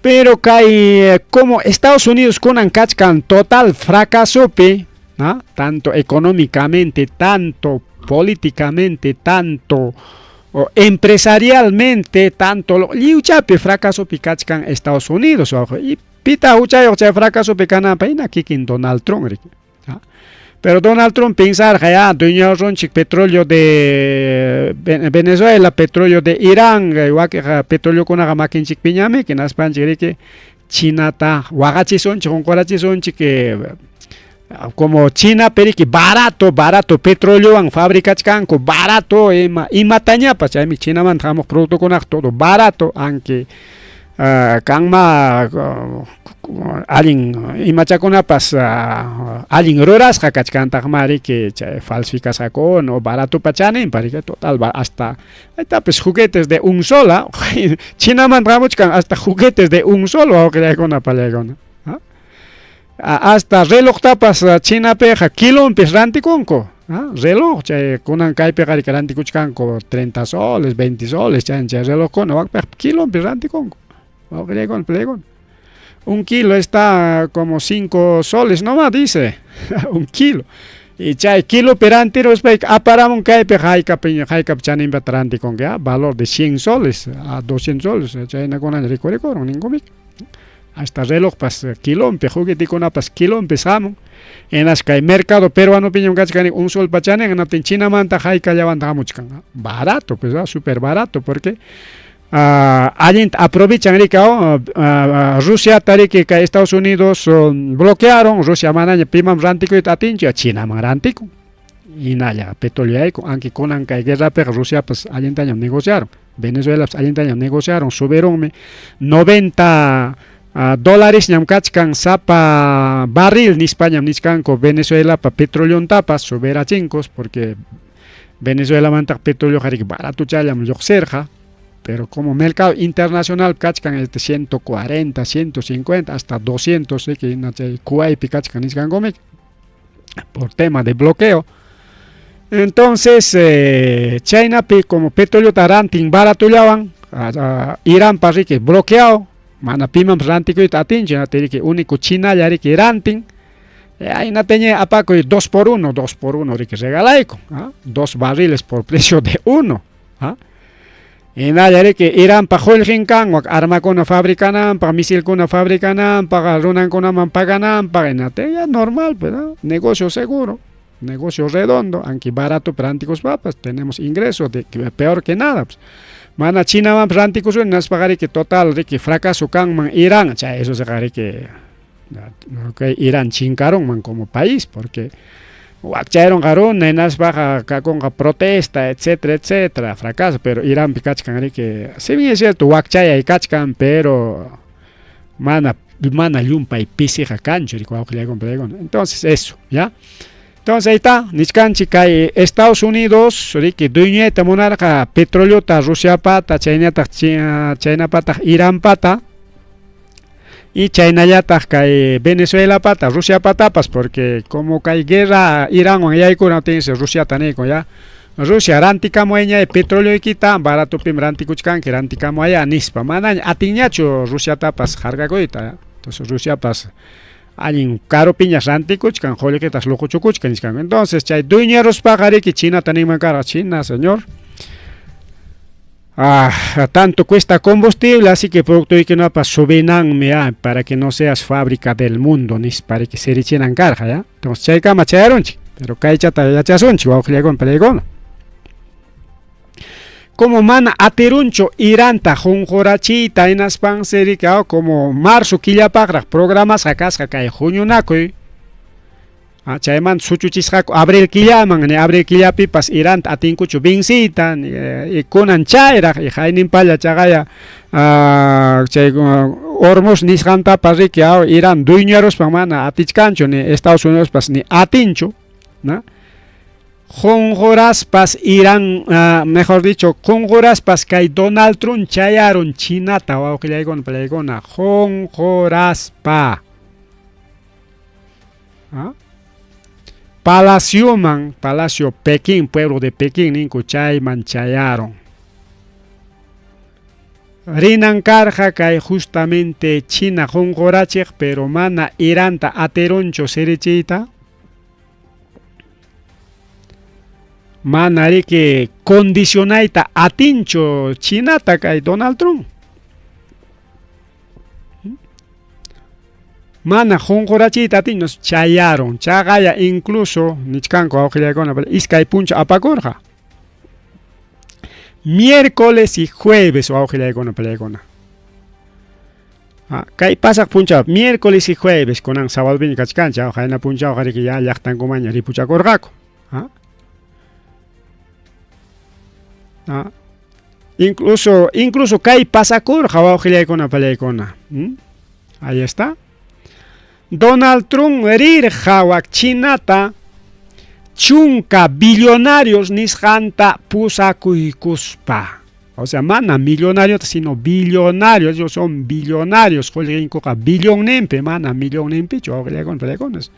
Pero kai como Estados Unidos konan kachkan total fracaso pe, tanto económicamente, tanto políticamente, tanto empresarialmente, tanto liuchape fracaso picachkan Estados Unidos y pita uchayo fracaso picana paina kikin Donald Trump. Pero Donald Trump pensar que ya dueño son petróleo de Venezuela, petróleo de Irán, igual que petróleo con la máquina chic piñame que nas panchiri que China ta wagachi son choncorachi son que como China pero que barato petróleo en fábricas canco barato y mataña pues mi China manejamos producto con todo barato aunque kangma alguien y machacona pas alguien roras hakachkanta mari que falsifica sacón o barato pachane para que total hasta pues juguetes de un sola China manejamos hasta juguetes de un solo que con una palegona hasta reloj tapas China peja kilo en pesranti conco reloj kunan kai pegar karanti kuchkanco 30 soles 20 soles chancha reloj con kilo en pesranti conco plegon un kilo está como 5 soles nomás dice un kilo y chay kilo perantero aparamos kai peja hay chanin patranti con valor de 100 soles a 200 soles chay na konan recorre ningún hasta reloj pas kilo juguete con pas kilo empezamos en las que mercado peruano piñón cachcani un sol pachane en China manta jaika ya muchkan barato pues súper barato porque allí aprovechan Rusia tari que Estados Unidos bloquearon Rusia manaña primam rantico y atincho China man rantico y naya petróleo aunque con anca guerra pero Rusia pues allí negociaron Venezuela allí negociaron subieron 90 dólares ñamkachkan sapa barril ni España ni Venezuela pa petróleo tapas subera chincos porque Venezuela manta petróleo harik barato chayam yoxerja, pero como mercado internacional kachkan es de 140, 150 hasta 200 que nachay Kuwait kachkan iskangomek por tema de bloqueo. Entonces China como petróleo tarantin barato llawan, Irán para que bloqueado, mana pimam rantico y tatinche, que único China ya que ranting. Ahí no tenía apaco 2 por 1, 2 por 1, que regalaico, 2 barriles por precio de 1. Y nada, que Irán para el Jinkan, arma con una fábrica, para misil con una fábrica, para runan con una mampaganam, para ya normal, pero negocio seguro, negocio redondo, aunque barato para antiguos papas, tenemos ingresos de peor que nada. Pues. Mana China man ranticos no es pagar que total que fracaso kan man Irán, o sea, eso se gare que Irán chincaron man como país porque wakcharon garun nenas baja con protesta etcétera etcétera fracaso, pero Irán picachkan que si bien es cierto wakchaya y kachkan pero mana yumpa y pisija cancho entonces eso ya. Entonces ahí está, Nichkanchi que Estados Unidos, que dueña de monarca petróleo ta Rusia pata, China pata, Irán pata, y China ya ta que Venezuela pata, Rusia pata, pues porque como que hay guerra Irán o ya hay con Rusia taneco ya, Rusia rantica moña de petróleo y quita, barato pim ranticuchkan que rantica moña nispa, mana atiñacho Rusia tapas carga coita, entonces Rusia pasa. Hay un caro piñas anticos, can jole que tas loco chucuch, entonces, chay dueñeros pagaré que China tenemos cara China, señor. Tanto cuesta combustible, así que producto y que no para subirme para que no seas fábrica del mundo, ni para que se richenan carga, ya. Entonces, chay cama chayaronchi, pero chay chata ya chasonchi, va a con pelegón. Como mana ateruncho iranta junjorachita en aspan sericao como marzo quillapaqra programas acasca cae junio nacoy chayman suchuchisqaku abril quillaman ni abril quillapipas iranta atincuchu vincita y kunan chayraq y haynin palla chagaya chay hormos nisqanta parriquiao Irán dueñeros mana atichcancho ni Estados Unidos pas ni atincho ¿no? Jonjoraspas Irán, mejor dicho, Jonjoraspas que Donald Trump chayaron Chinata o que le plegona Jonjoraspa. Palacio Pekín, pueblo de Pekín, ninco chayman chayaron. Rinan carja que justamente China Jonjorachek, pero mana Iranta ateroncho serichita. Manari que condicionaita atincho Chinata kay Donald Trump. Mana jonjorachita atinos chayaron, chagaya incluso nichkanko aujiliakona iskay puncha apakorja. Miércoles y jueves o aujiliakona pelegona. Kay pasak puncha miércoles y jueves konan sábado bin kachkancha jaina puncha ojari que ya llaktan kumaña ripucha korgako. Incluso kay pasacur con peleicona. Ahí está. Donald Trump rir hawak Chinata chunka billonarios nishanta pusakuykuspa. O sea, mana millonarios sino billonarios, ellos son billonarios, jolín coca billón nempe, mana millón nempe, yo con pelecones.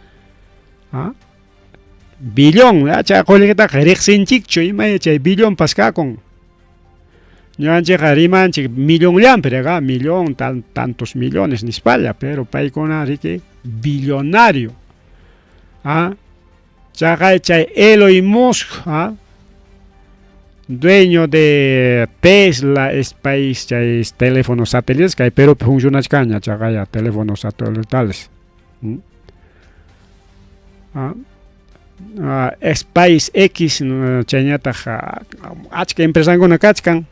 Billón, ya jolín que ta gerexin chicho y me echa billón pasca con. Yo anche jariman che millón liam, pero millón tantos millones ni espalda, pero pay con que billonario. Ya echa Elon Musk, dueño de Tesla, es país, es teléfonos satélites, que pero funciona caña, ya teléfonos satélites. SpaceX, chañata, que empresa con kachkan.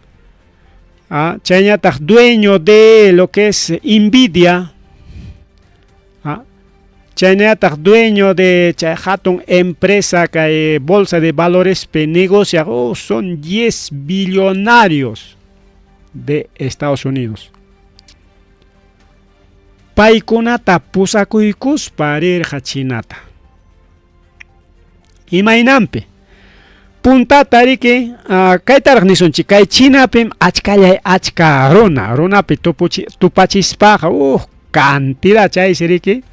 Chañata, dueño de lo que es Nvidia. Chañata, dueño de Hatton empresa que bolsa de valores que negocia, son 10 billonarios de Estados Unidos. Paikunata pusakuykus parir hachinata. Imainampe. puntata riki kaytaraq nisunchik kay Chinapim achkallay achka runapi tupachispaqa cantidad chaysi riki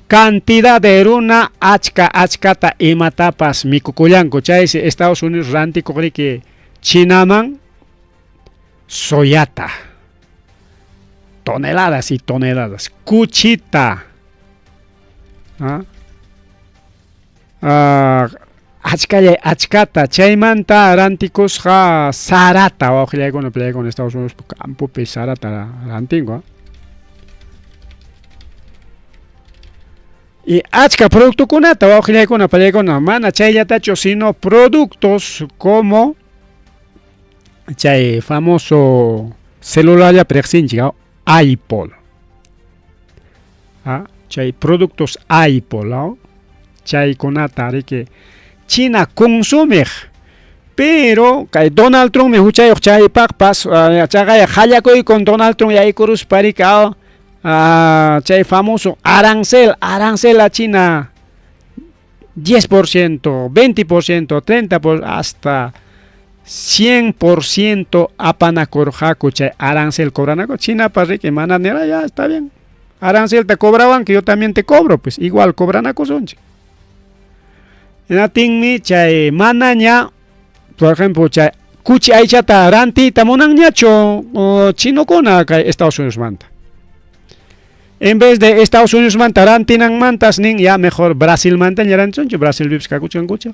cantidad de runa achkata imatapas mikukullanku chaysi Estados Unidos rantikuq riki Chinaman soyata toneladas y toneladas kuchita achkata chaymanta rantikusqa sarata wawqillaykuna pillaykuna Estados Unidos campopi sarata rantinqa y achka productokunata wawqillaykuna pillaykuna mana chayllatachu sino productos como chay famoso celular preqsinchik iPod chay productos iPod chaykunata riki China consumiq pero kay Donald Trump me huchayuq chaypaqpas chaqay hallakuy con Donald Trump yaykuruspa riki chay famoso arancel a China 10%, 20%, 30% hasta 100% apanakurjaku chay arancel cobranaku China pariki mana nera ya está bien arancel te cobraban que yo también te cobro pues igual cobranaku sonche natinmi chay manaña por ejemplo chay kuchi aychata rantita munanñacho chinokuna kay Estados Unidos manta en vez de Estados Unidos manta rantinan mantas nin ya mejor Brasil manta ñaranchoncho Brasil vips kakuchan kucha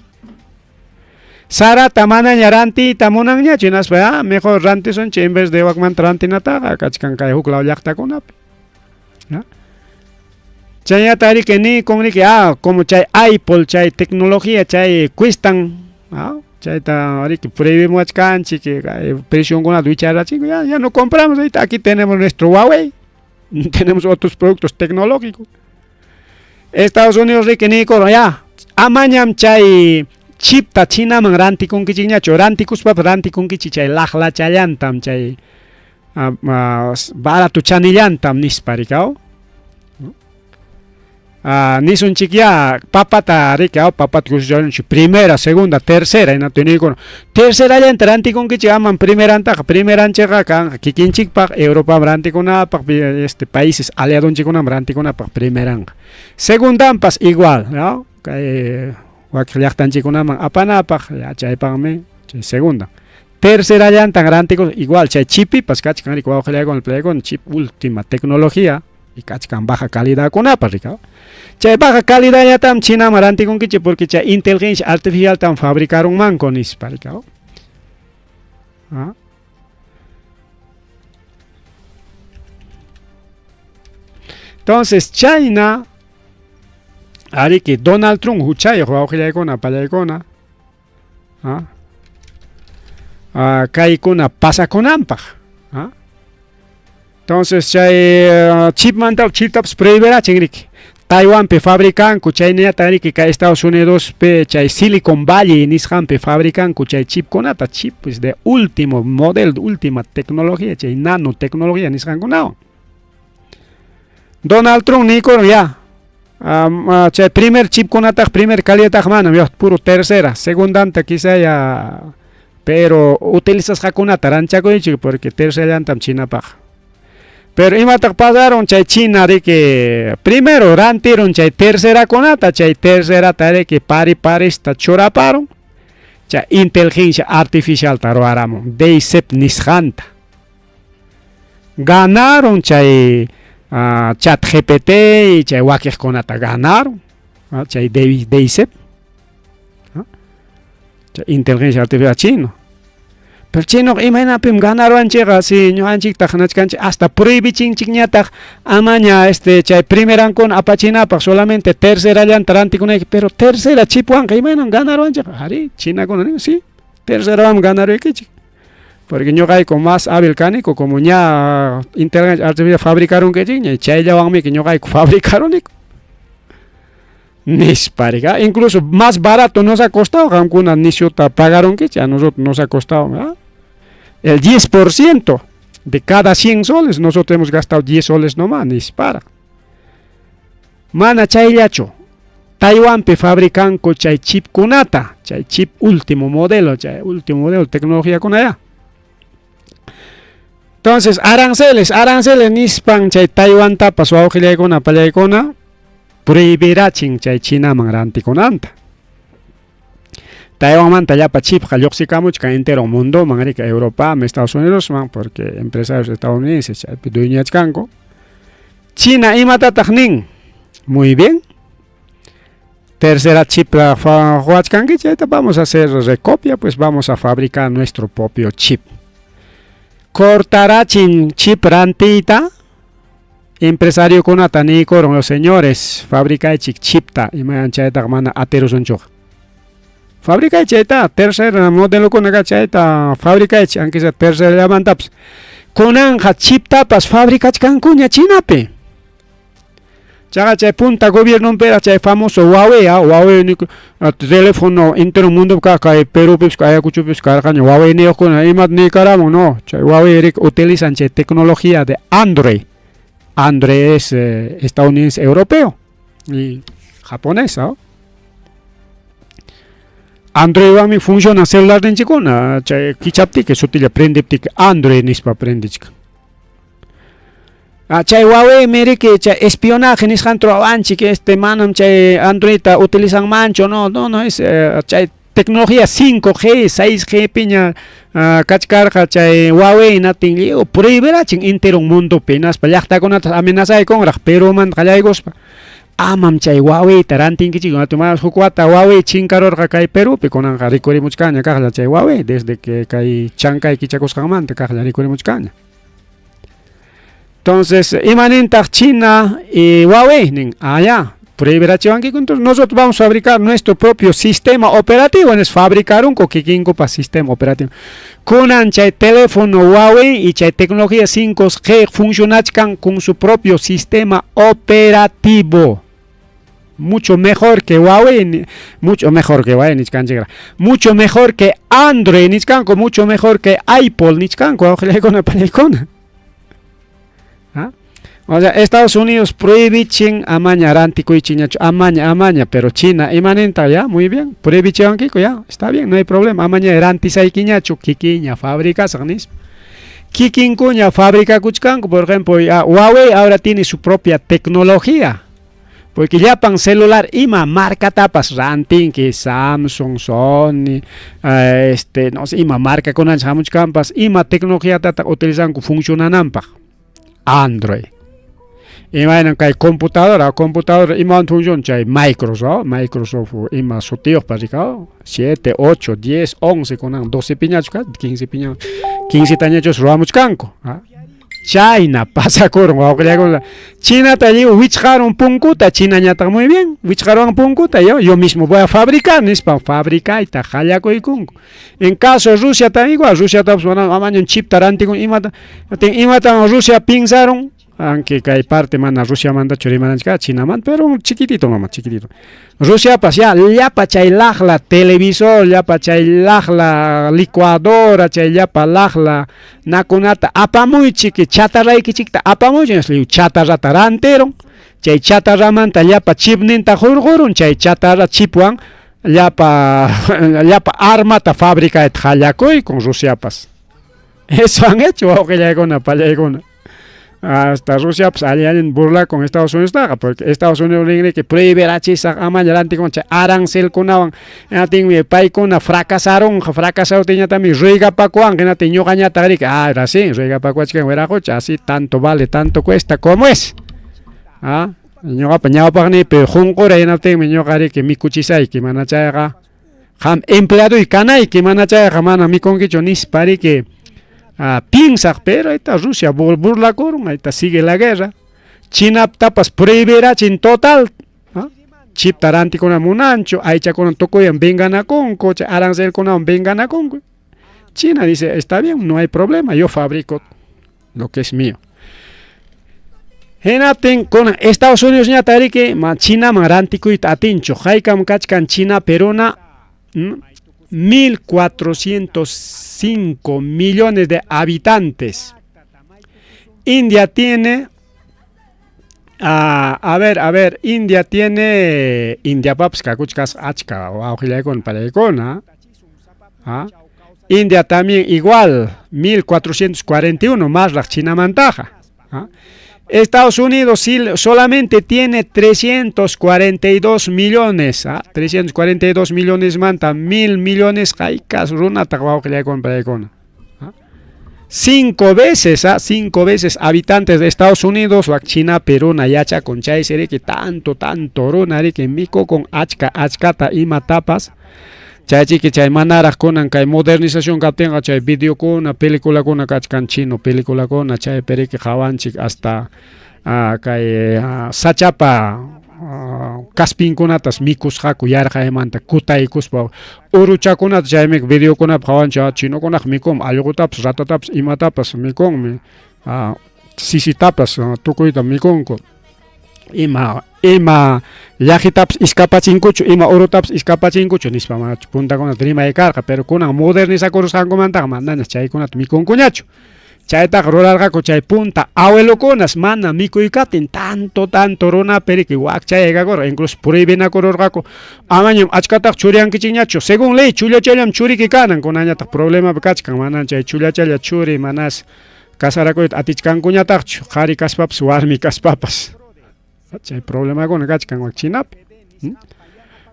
sarata manaña rantita munanñacho naspa mejor rantisonche en vez de wakmanta rantinataqa kachkan kay huk law llaqtakunapi chayata riki ni con riki como chay iPod chay tecnología chay cuestan chayta riki prohibimos kanchi que presión con la ducha ya no compramos ahorita aquí tenemos nuestro Huawei tenemos otros productos tecnológicos Estados Unidos riki ni con ya amañam chay chipta Chinaman rantikunkichik ñacho rantikuspa rantikunkichik chay laqla chayantam chay barato chanillantam nispa rikao nisunchik ya papata riki papata kushillanchik primera, segunda, tercera ina tinikuna tercera llanta rantikunkichik aman primeranchikqa kan kikinchikpaq Europa rantikunapaq países aliadonchikkunam rantikunapaq primeranqa segundanpas igual ¿no? Wak llaqtanchikkunaman apanapaq chaypaqmi chay segunda tercera llanta rantikus igual chay chipipas kachkan riki wawqillaykuna chip última tecnología y kachkan baja calidad kunapas rika chay baja calidad ya tam China rantikunkichik porque chay inteligencia artificial tam fabricaron manco nispa rika entonces China ariki Donald Trump huchayuq wawqillaykuna pallaykuna kaykuna pasakunanpaq entonces chay chiptapas prohibirachin riki Taiwanpi fabricanku chaynata riki kay Estados Unidos pe chay Silicon Valley nisqanpi fabricanku chay chipkunata chip pues de último modelo última tecnología chay nanotecnología nisqankunawan Donald Trump nikun ya chay primer chipkunata primer calidad mana puro tercera segundanta quizá ya pero utilizas jakunata ranchakuychik porque tercera llantam Chinapaq pero imataq pasaron chay China riki primero rantiron chay tercera kunata chay tercera riki parista churaparon chay inteligencia artificial taruaramun DeepSeek nisqanta ganaron chay ChatGPT y chay wakiqkunata ganaron chay DeepSeek chay inteligencia artificial chino pero chino imaynapim ganaron si ñuqanchikta hanachkanchik hasta prohibichinchik ñataq amaña chay primeranku apachinapaq solamente tercera llanta rantikunayki pero tercera chipwanqa imaynan ganaronchik ari chinakuna nin sí tercerawan ganaruykichik porque ñuqayku más hábil kaniku como ña inteligencia artificial fabricarunkichik ña chayllawanmi ñuqayku fabricaruniku nisparika incluso más barato nos ha costado qamkuna nisiuta pagarunkichik a nosotros nos ha costado el 10% de cada 100 soles nosotros hemos gastado 10 soles nomás nispara mana chayllachu Taiwanpi fabricanco chay chip kunata, chay chip último modelo tecnología kunaya. Entonces aranceles nispan chay Taiwan tapas wawqillaykuna pallaykuna prohibirachin chay China man rantikunanta. Taiwan manta llapa chipqa lluqsikamuchkan entero mundo man rika Europa, Estados Unidos man, porque empresarios estadounidenses chaypi dueñachkanku. China imatataq nin, muy bien. Tercera chip huachkanki, chayta vamos a hacer recopia, pues vamos a fabricar nuestro propio chip. Cortarachin chip rantita, empresario kunata ni koron los señores, fabrica chipta y mayan chayta mana aterusunchuk. Fabrica chayta, tercer modelo kunaka chayta, fabrica aunque sea tercer levantaps. Kunanja chipta pas fabrica chkankuña chinape. Chaga chay punta gobierno pera chay famoso Huawei teléfono entero mundo kay Perú pis Ayacucho pis karkaño Huawei ni okuna imat ni karamo no chay Huawei utilizan chay tecnología de Android. Android es estadounidense europeo y japonés, ¿no? Android va mi funciona celular den chikuna chay kichapti que sutilla prendiptik Android nispa prendichka. Chay Huawei mire que chay espionaje ni avanchi que manam chay Android utilizan mancho no es chay tecnología 5G 6G piña kachkarja chay Huawei natin liu prohibera chin entero mundo penas pallaqta con amenaza con pero man qallaygospa amam chay Huawei tarantin kichi atuma hukuata Huawei chinkarorqa kay Perú pe konan rikurimuchkaña kaqlla chay Huawei desde que kay chankay kichakosqanmanta kaqlla rikurimuchkaña. Entonces, imanentaq China y Huawei, prohibiración que entonces nosotros vamos a fabricar nuestro propio sistema operativo, es fabricar un coquiquinco para sistema operativo. Con chay teléfono Huawei y chay tecnología 5G funcionan con su propio sistema operativo. Mucho mejor que Huawei, mucho mejor que Huawei, mucho mejor que Android, mucho mejor que Apple, o sea, Estados Unidos prohíben amaña rantico y chiñacho, amaña, pero China imanenta ya, muy bien, prohíben kiko ya, está bien, no hay problema, amaña rantisay quiñacho, kikiña fábrica, ¿sabes? Kikinkuña fábrica kuchkanko, por ejemplo, Huawei ahora tiene su propia tecnología, porque ya pan celular ima marca tapas ranting que Samsung, Sony, no sé, ima marca con muchas campas, ima tecnología tata utilizan funcionan Android. Imaginen que hay computadora ima función chay Microsoft ima sotios para 7, 8, 10, 11 con 12 piñachos, 15 piñachos, 15 tañachos robamos canco. China pasa con China talli wichjaron punkuta, China ñata muy bien, wichjaron punkuta, yo mismo voy a fabricar, para fabricar y tajalla con en caso de Rusia también igual, Rusia también amaño un chip taranti con imata Rusia pensaron, aunque hay parte mana Rusia manda chorimanachka, China man, pero un chiquitito mamá, chiquitito. Rusia pas ya chay la televisor, llapa chay la licuadora, chay llapa la nakunata, apa muy chiqui, chatarra y chiquita, apa muy chiqui, chatarra tarantero, chay chatarra manta llapa chip ninta jurgurun, chay chatarra chipuan, llapa arma ta fábrica de Jayacoy con Rusia pas. Eso han hecho, aunque ya con una hasta Rusia pues alian burla con Estados Unidos porque Estados Unidos le que prohíbe la chisa amañalante con arancel con avan en mi país con fracasado tenía también ruiga pacuan que no tenía gaña tarica ahora sí ruiga pacuan que era cocha así tanto vale tanto cuesta como es yo apañado para ni pero junco re no tengo yo gari que mi cuchisai que manachaga ham empleado y canai que manachaga mana mi conquicho nis pari que piensa, pero esta Rusia burla con, esta sigue la guerra. China tapas prohibirá en total. Chip taranti con un ancho, aicha con un toco y vengan a con, coche arancel con un vengan a con. China dice, está bien, no hay problema, yo fabrico lo que es mío. Genaten con Estados Unidos ya que China marantico y tatincho, haikam kachkan China perona 1.405 millones de habitantes. India tiene A ver, India tiene India paps kakuchkas achka o augilaikon paraikona. India también igual, 1441 más la China mantaja. Estados Unidos solamente tiene 342 millones, 342 millones manta, 1.000 millones haikas runa con paraikona. 5 veces habitantes de Estados Unidos, o China, Perú, Nayacha, con chay serie que tanto runa, que mico con achkata y matapas. Chay que chay manara con que modernización que tenga chay video con película con kachkan chino, película con chay pere que javanchik hasta kay sachapa kaspin kunatas mikus haku yarja emanta kutai kuspa urucha kunat chay mek video kunap javancha chino kunak mikom algutaps ratataps imatapas mikom sisitapas tukuita mikonko ima yajitaps iskapachinkuchu ima urutaps iskapachinkuchu nispa punta kunat rima karqa pero kunan modernizakurus hankumanta manana chay kunat mikunkuñachu chayta rurarqaku chay punta abuelokunas mana mikuykatin tanto runa periki wakchayqa incluso prohibinakururqaku amañam achkataq churiankichiñachu según ley chullachallam churiki kanan kunañataq problema kachkan manan chay chullachalla churi manas kasarakuyta atichkankuñataqchu qhari kaspapas warmi kaspapas chay problema con kachkan wakchinapi.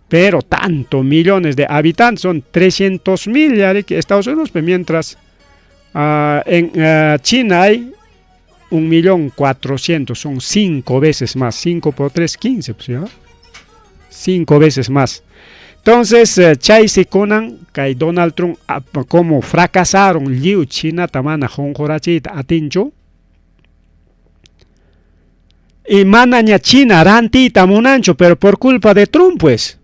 Pero tanto millones de habitantes son 300.000 ya que Estados Unidos, mientras en China hay 1.400.000, son 5 veces más, 5 por 3, 15, pues, ¿ya? 5 veces más. Entonces, chay se conan que Donald Trump, como fracasaron, Liu China tamana honjorachita atincho, y manaña China rantita munancho, pero por culpa de Trump, pues.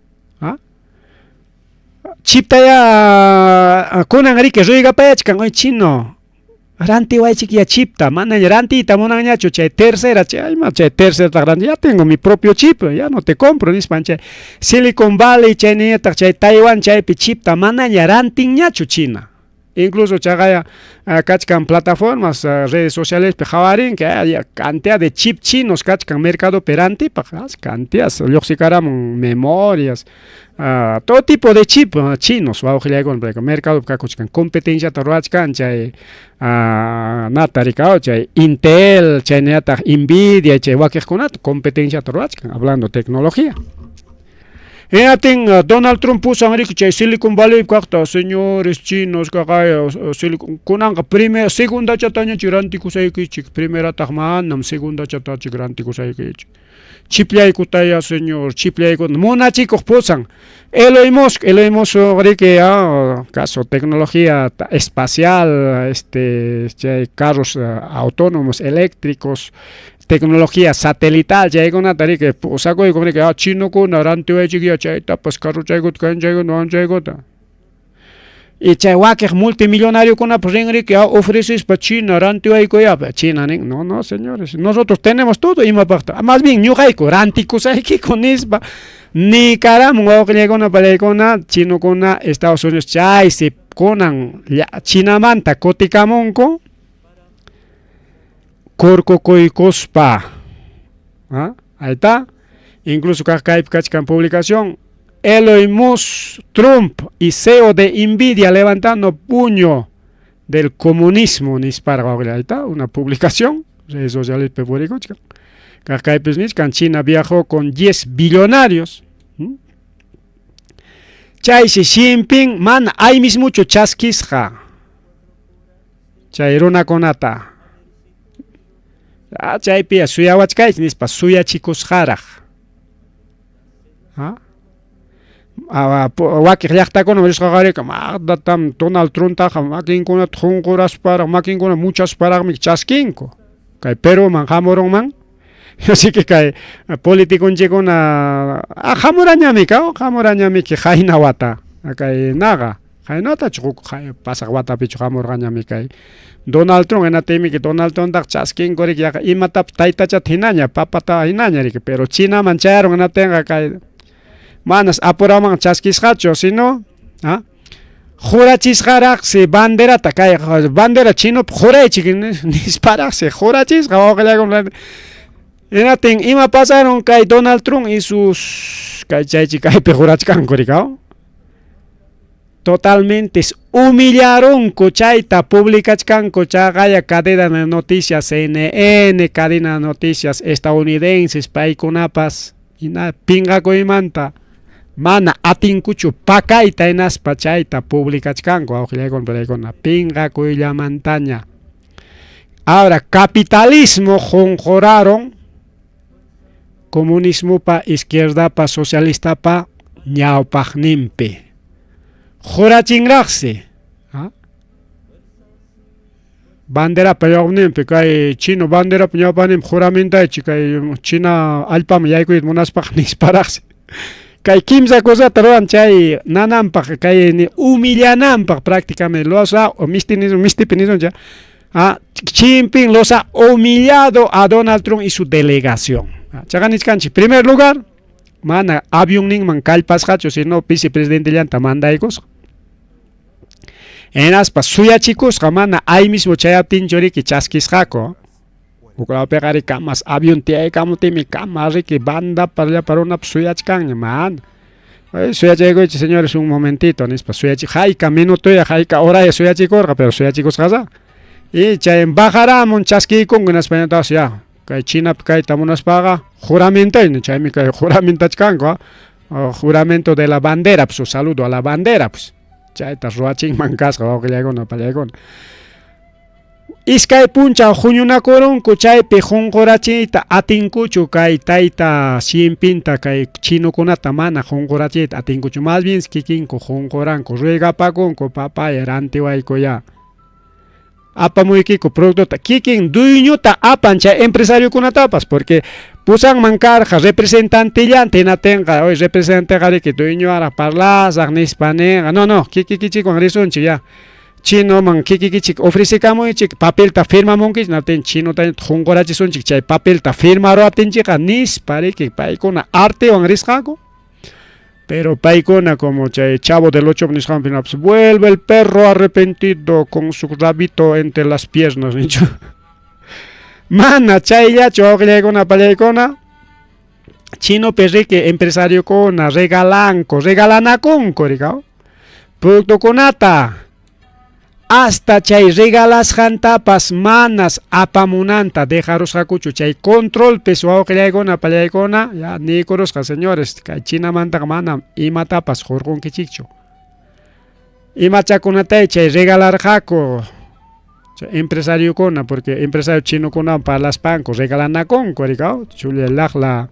Chipta ya kunan ari que ruiga pechkan hoy chino ranti waichik ya chipta manaña rantita munanñacho chay tercera ya tengo mi propio chip, ya no te compro ni spanche Silicon Valley chay nieta chay Taiwan chay pi chipta manaña rantiñacho China. Incluso chagaya kachkan plataformas, redes sociales pejawarin que hay cantidad de chip chinos kachkan mercado perante pajas cantidades loxikaram memorias todo tipo de chip chinos con mercado kachkan competencia tarwachkan chay natarikao chay Intel chay neta Nvidia chay wakijkunat competencia tarwachkan hablando tecnología. Donald Trump puso en Silicon Valley, señores chinos, primera, segunda chataña chiranti kusaikichik, primera tajmanam, segunda chatachi granti kusaikichik. Chiplay kutaya, señor, chiplay kutaya, mona chicos pusan. Elon Musk, caso tecnología espacial, carros autónomos, eléctricos, tecnología satelital, ya hay una tarea que saco y como que chino con arante o chiquilla chay tapas carro chay gut kan chay no han chay gota y chay waque multimillonario con una pringri que ofreces para China arante o ya China no señores, nosotros tenemos todo y más más bien ñu hay ranticos hay que con isba ni caramba que llega una palecona chino con Estados Unidos chay se conan China manta coticamonco Corcocoicospa. Ahí está. Incluso en publicación. Elon Musk, Trump y CEO de Nvidia levantando puño del comunismo. Ahí está. Una publicación. Redes sociales públicas. China viajó con 10 billonarios. Chay Xi Jinping, man, hay mis mucho chasquisja. Chay runa conata. Chay pia suya wachkay nispa suya chicos jaraj. Wakij llaqtakunaman rishqaqarika datam Donald Trump taqa makinkunata qunqurasparaq makinkuna muchasparaqmi chaskinku. Kay Peruman hamuronman. Así que kay politikunchikuna hamurañami ki hayna wata. Kay naqa haynata chuq pasaq watapichu hamurqañami kay Donald Trump enatemi que Donald Trump da chaskin korik ya imatap taitacha thinaña papata hinaña rik pero China mancharon enatenga kay manas apuraman chaskisqacho sino jurachisqaraq si bandera kay bandera chino juraychik nisparaq si jurachisqa oqllakum Enaten, ima pasaron kay Donald Trump y sus kay chaychi kay pejurachkan korikao. Totalmente humillaron cochaita publicachkan cochagaya cadena de noticias CNN, cadena de noticias estadounidenses paikunapas ina pinga koimanta mana atinkuchu pakaita enas pachaita publicachkanko auxiliakon peraikona pinga koilla montaña. Ahora capitalismo jonjoraron comunismo pa izquierda pa socialista pa ñawpajnimpi. Jorachingraqsi. Bandera payawninpi kay chino bandera ñawpanim juramintaychi kay china allpam yaykuyta munaspaq nisparaqsi. Kay kimsa cosata ruran chay nananpaq kay humillananpaq prácticamente los ha mistipinismo ya. Jinping los ha humillado a Donald Trump y su delegación. Chaganiscanchi, primer lugar, mana avión ningman kallpasqachu sino vicepresidente llanta mandaykos. En aspa suya chicos mana ahí mismo chayaptin choriki chaskisqako. Uklao pegari kamas avión tiay kamutimi kamari que banda para una suyachkan man. Suyachico señores un momentito, nispa suyachi haika minuto ya haika hora ya suyachico pero suyachicos casa. Y chay bajaramon chaskikon en español ya. Kay China kay tamunas paga juramento y chaymi kay juramento chkanko. Juramento de la bandera, pues un saludo a la bandera, pues. Chayta ruachin mancasqa wawqillaykuna pallaykuna. Iskay puncha huñunakurunku chaypi qunqurachiyta atinkuchu kay tayta Xinpinta kay chinokunata mana qunqurachiyta atinkuchu más bien kikinku qunquranku ruigapakunku papaya rantiwaykuya. Apamuykiku productota kikin dueñota apan chay empresariokunatapas porque pusan mancarja representante llante natenga hoy representante gariki dueño ara parlas agnispanega no kikikichi con risonchi ya chino man kikikichi ofrece camo chik papel ta firma monkis naten chino ta jungorachi sonchi chay papel ta firma ro atenchiga nis pare que paikona arte on riscago. Pero paikona como chay chavo del 8 pues vuelve el perro arrepentido con su rabito entre las piernas. Mana chay ya choglegona pallaykona chino perrique empresario kona regalanakon korikao producto konata hasta chay regalas jantapas manas apamunanta dejaros hakuchu chay control peso glegona pallaykona ya ni korosqa señores kay china manta mana imatapas jorgon kichicho imachakunata chay regalar hako empresario kona porque empresario chino kona para las bancos regalanakon korikao chule lajla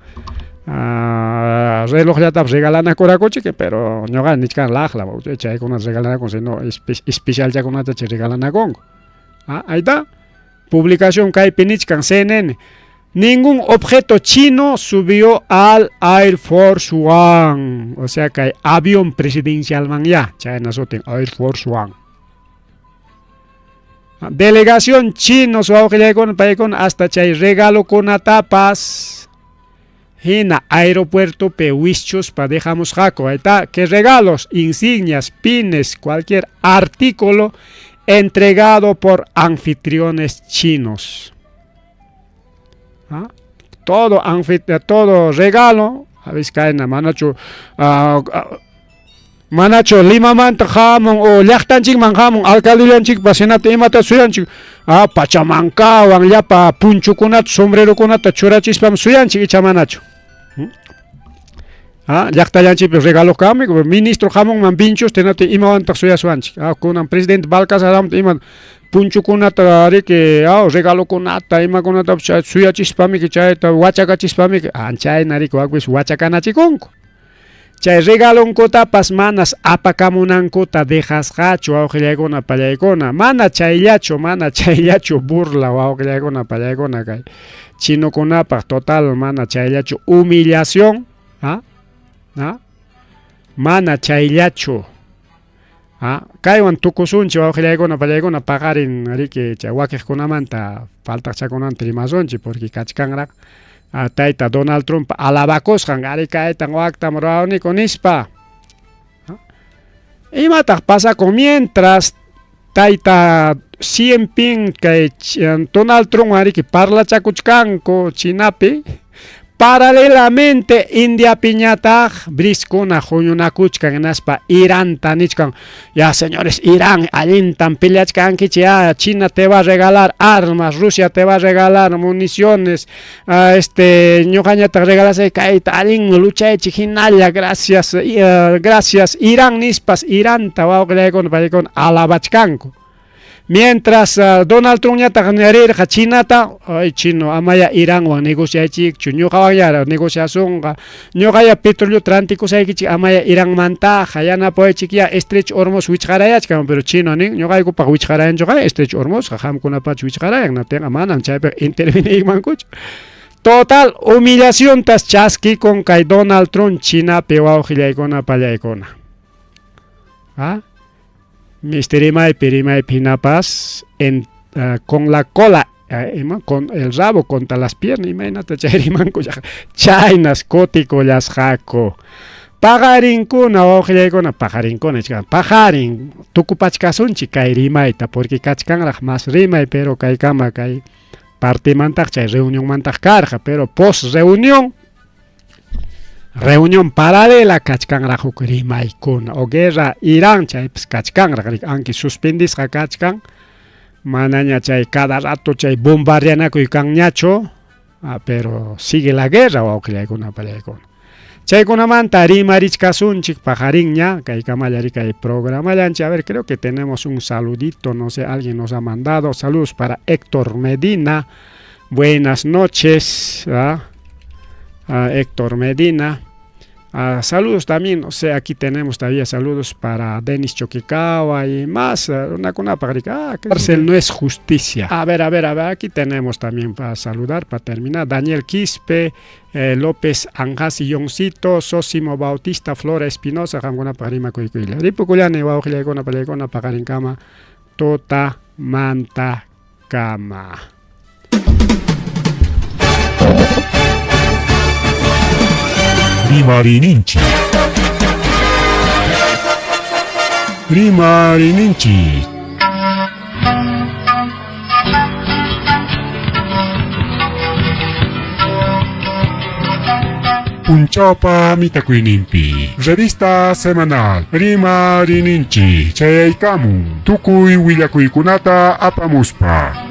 reloj ya tap regalana coracoche que pero no gan ni kan lajla chay con regalana con sino especial ya con chay regalana con ahí está publicación kay pinichkan CNN ningún objeto chino subió al Air Force One o sea que avión presidencial man ya chay nasoten Air Force One delegación chino su con hasta chay regalo con atapas Hina aeropuerto pehuichos pa dejamos jaco, ahí está, que regalos, insignias, pines, cualquier artículo entregado por anfitriones chinos. Todo regalo, habéis caído manacho, manacho lima manta jamon o llaqtanchik man jamon alcaldilanchik pasenata imata suyanchik pachamanca wan llapa punchukunata sombrerokunata churachispa suyanchik icha manacho. Llaqtallanchik regalo kami ministro jamon man pinchos tenate imawantaq suyasuanchik kunan presidente Balcazaram ima punchukunata riki regalokunata imakunata suyachispami chayta wachakachispami chay nariko akwis wachakanachikunku chay regalonkotapas manas apakamunankota dejasqachu awqillaykuna pallaykuna mana chayllachu burla awqillaykuna pallaykuna kay chinokunapaq total mana chayllachu humillación mana chayllachu kaywan tukusunchi awqillaykuna pallaykuna paqarin riki chay wakiqkunamanta faltaqchakunanta rimasonchi porque kachkanraq tayta Donald Trump alabakosqan ari kaytan waqtam rurawniku nispa imataq pasakun mientras tayta siempre que Donald Trump ari que parla chakuchkanko chinapi paralelamente India piñata briscuna juñunakuchkan naspa Irán tanichkan ya señores Irán alintan peleachkan que ya China te va a regalar armas, Rusia te va a regalar municiones, ñojaña te regalas alin lucha chijinalla gracias gracias Irán nispas Irán tawa con alabachkanko. Mientras Donald Trump ya tagneri China ay chino amaya Irán wa negociachi chunyo kawaya negociación ñogaya petróleo atlántico saiki amaya Irán manta hayana poechikia Stretch Hormuz wichgarayach pero chino ni ñogay ko pa wichgarayan joga Stretch Hormuz ham kuna pa wichgarayan na tenga manan chaype intervine mankuch. Total humillación tas chaski con kay Donald Trump China pewa gilaikona pallaikona. ¿Ah? Misterimay perimay pinapas con la cola con el rabo contra las piernas imagínate chayrimanko chaynas kotiko las jaco pagarinkuna ojillaykuna pajarin tukupachkasunchi kay rimayta porque kachkanraj más rimay pero kay kama kay partimantaq chay reunión mantaq karja pero post reunión paralela kachkanraj rimaykuna o guerra Irán chaypis kachkanraj aunque suspendisqa kachkan manaña chay cada rato chay bombardeanakuy kanñacho pero sigue la guerra wawqillaykuna pallaykuna chaykunamanta rimarichkasunchik pajarinña kay kamallari kay programallanchi a ver creo que tenemos un saludito no sé alguien nos ha mandado saludos para Héctor Medina buenas noches Héctor Medina. Saludos también, no sé, aquí tenemos todavía saludos para Denis Choquicagua y más, una pagrica, cárcel no es justicia. A ver, aquí tenemos también para saludar, para terminar, Daniel Quispe, López Anjas y Yoncito, Sosimo Bautista, Flora Espinosa, Jamgona Parima Cuicuila. Ripuculane, Baujilegona, Palegona, Pagarincama, Tota Manta Cama. Rimarininchi. Rimarininchi. Punchaupa mitakuinimpi. Revista semanal. Rimarininchi. Chayaykamu. Tukuy willakuykunata apamuspa.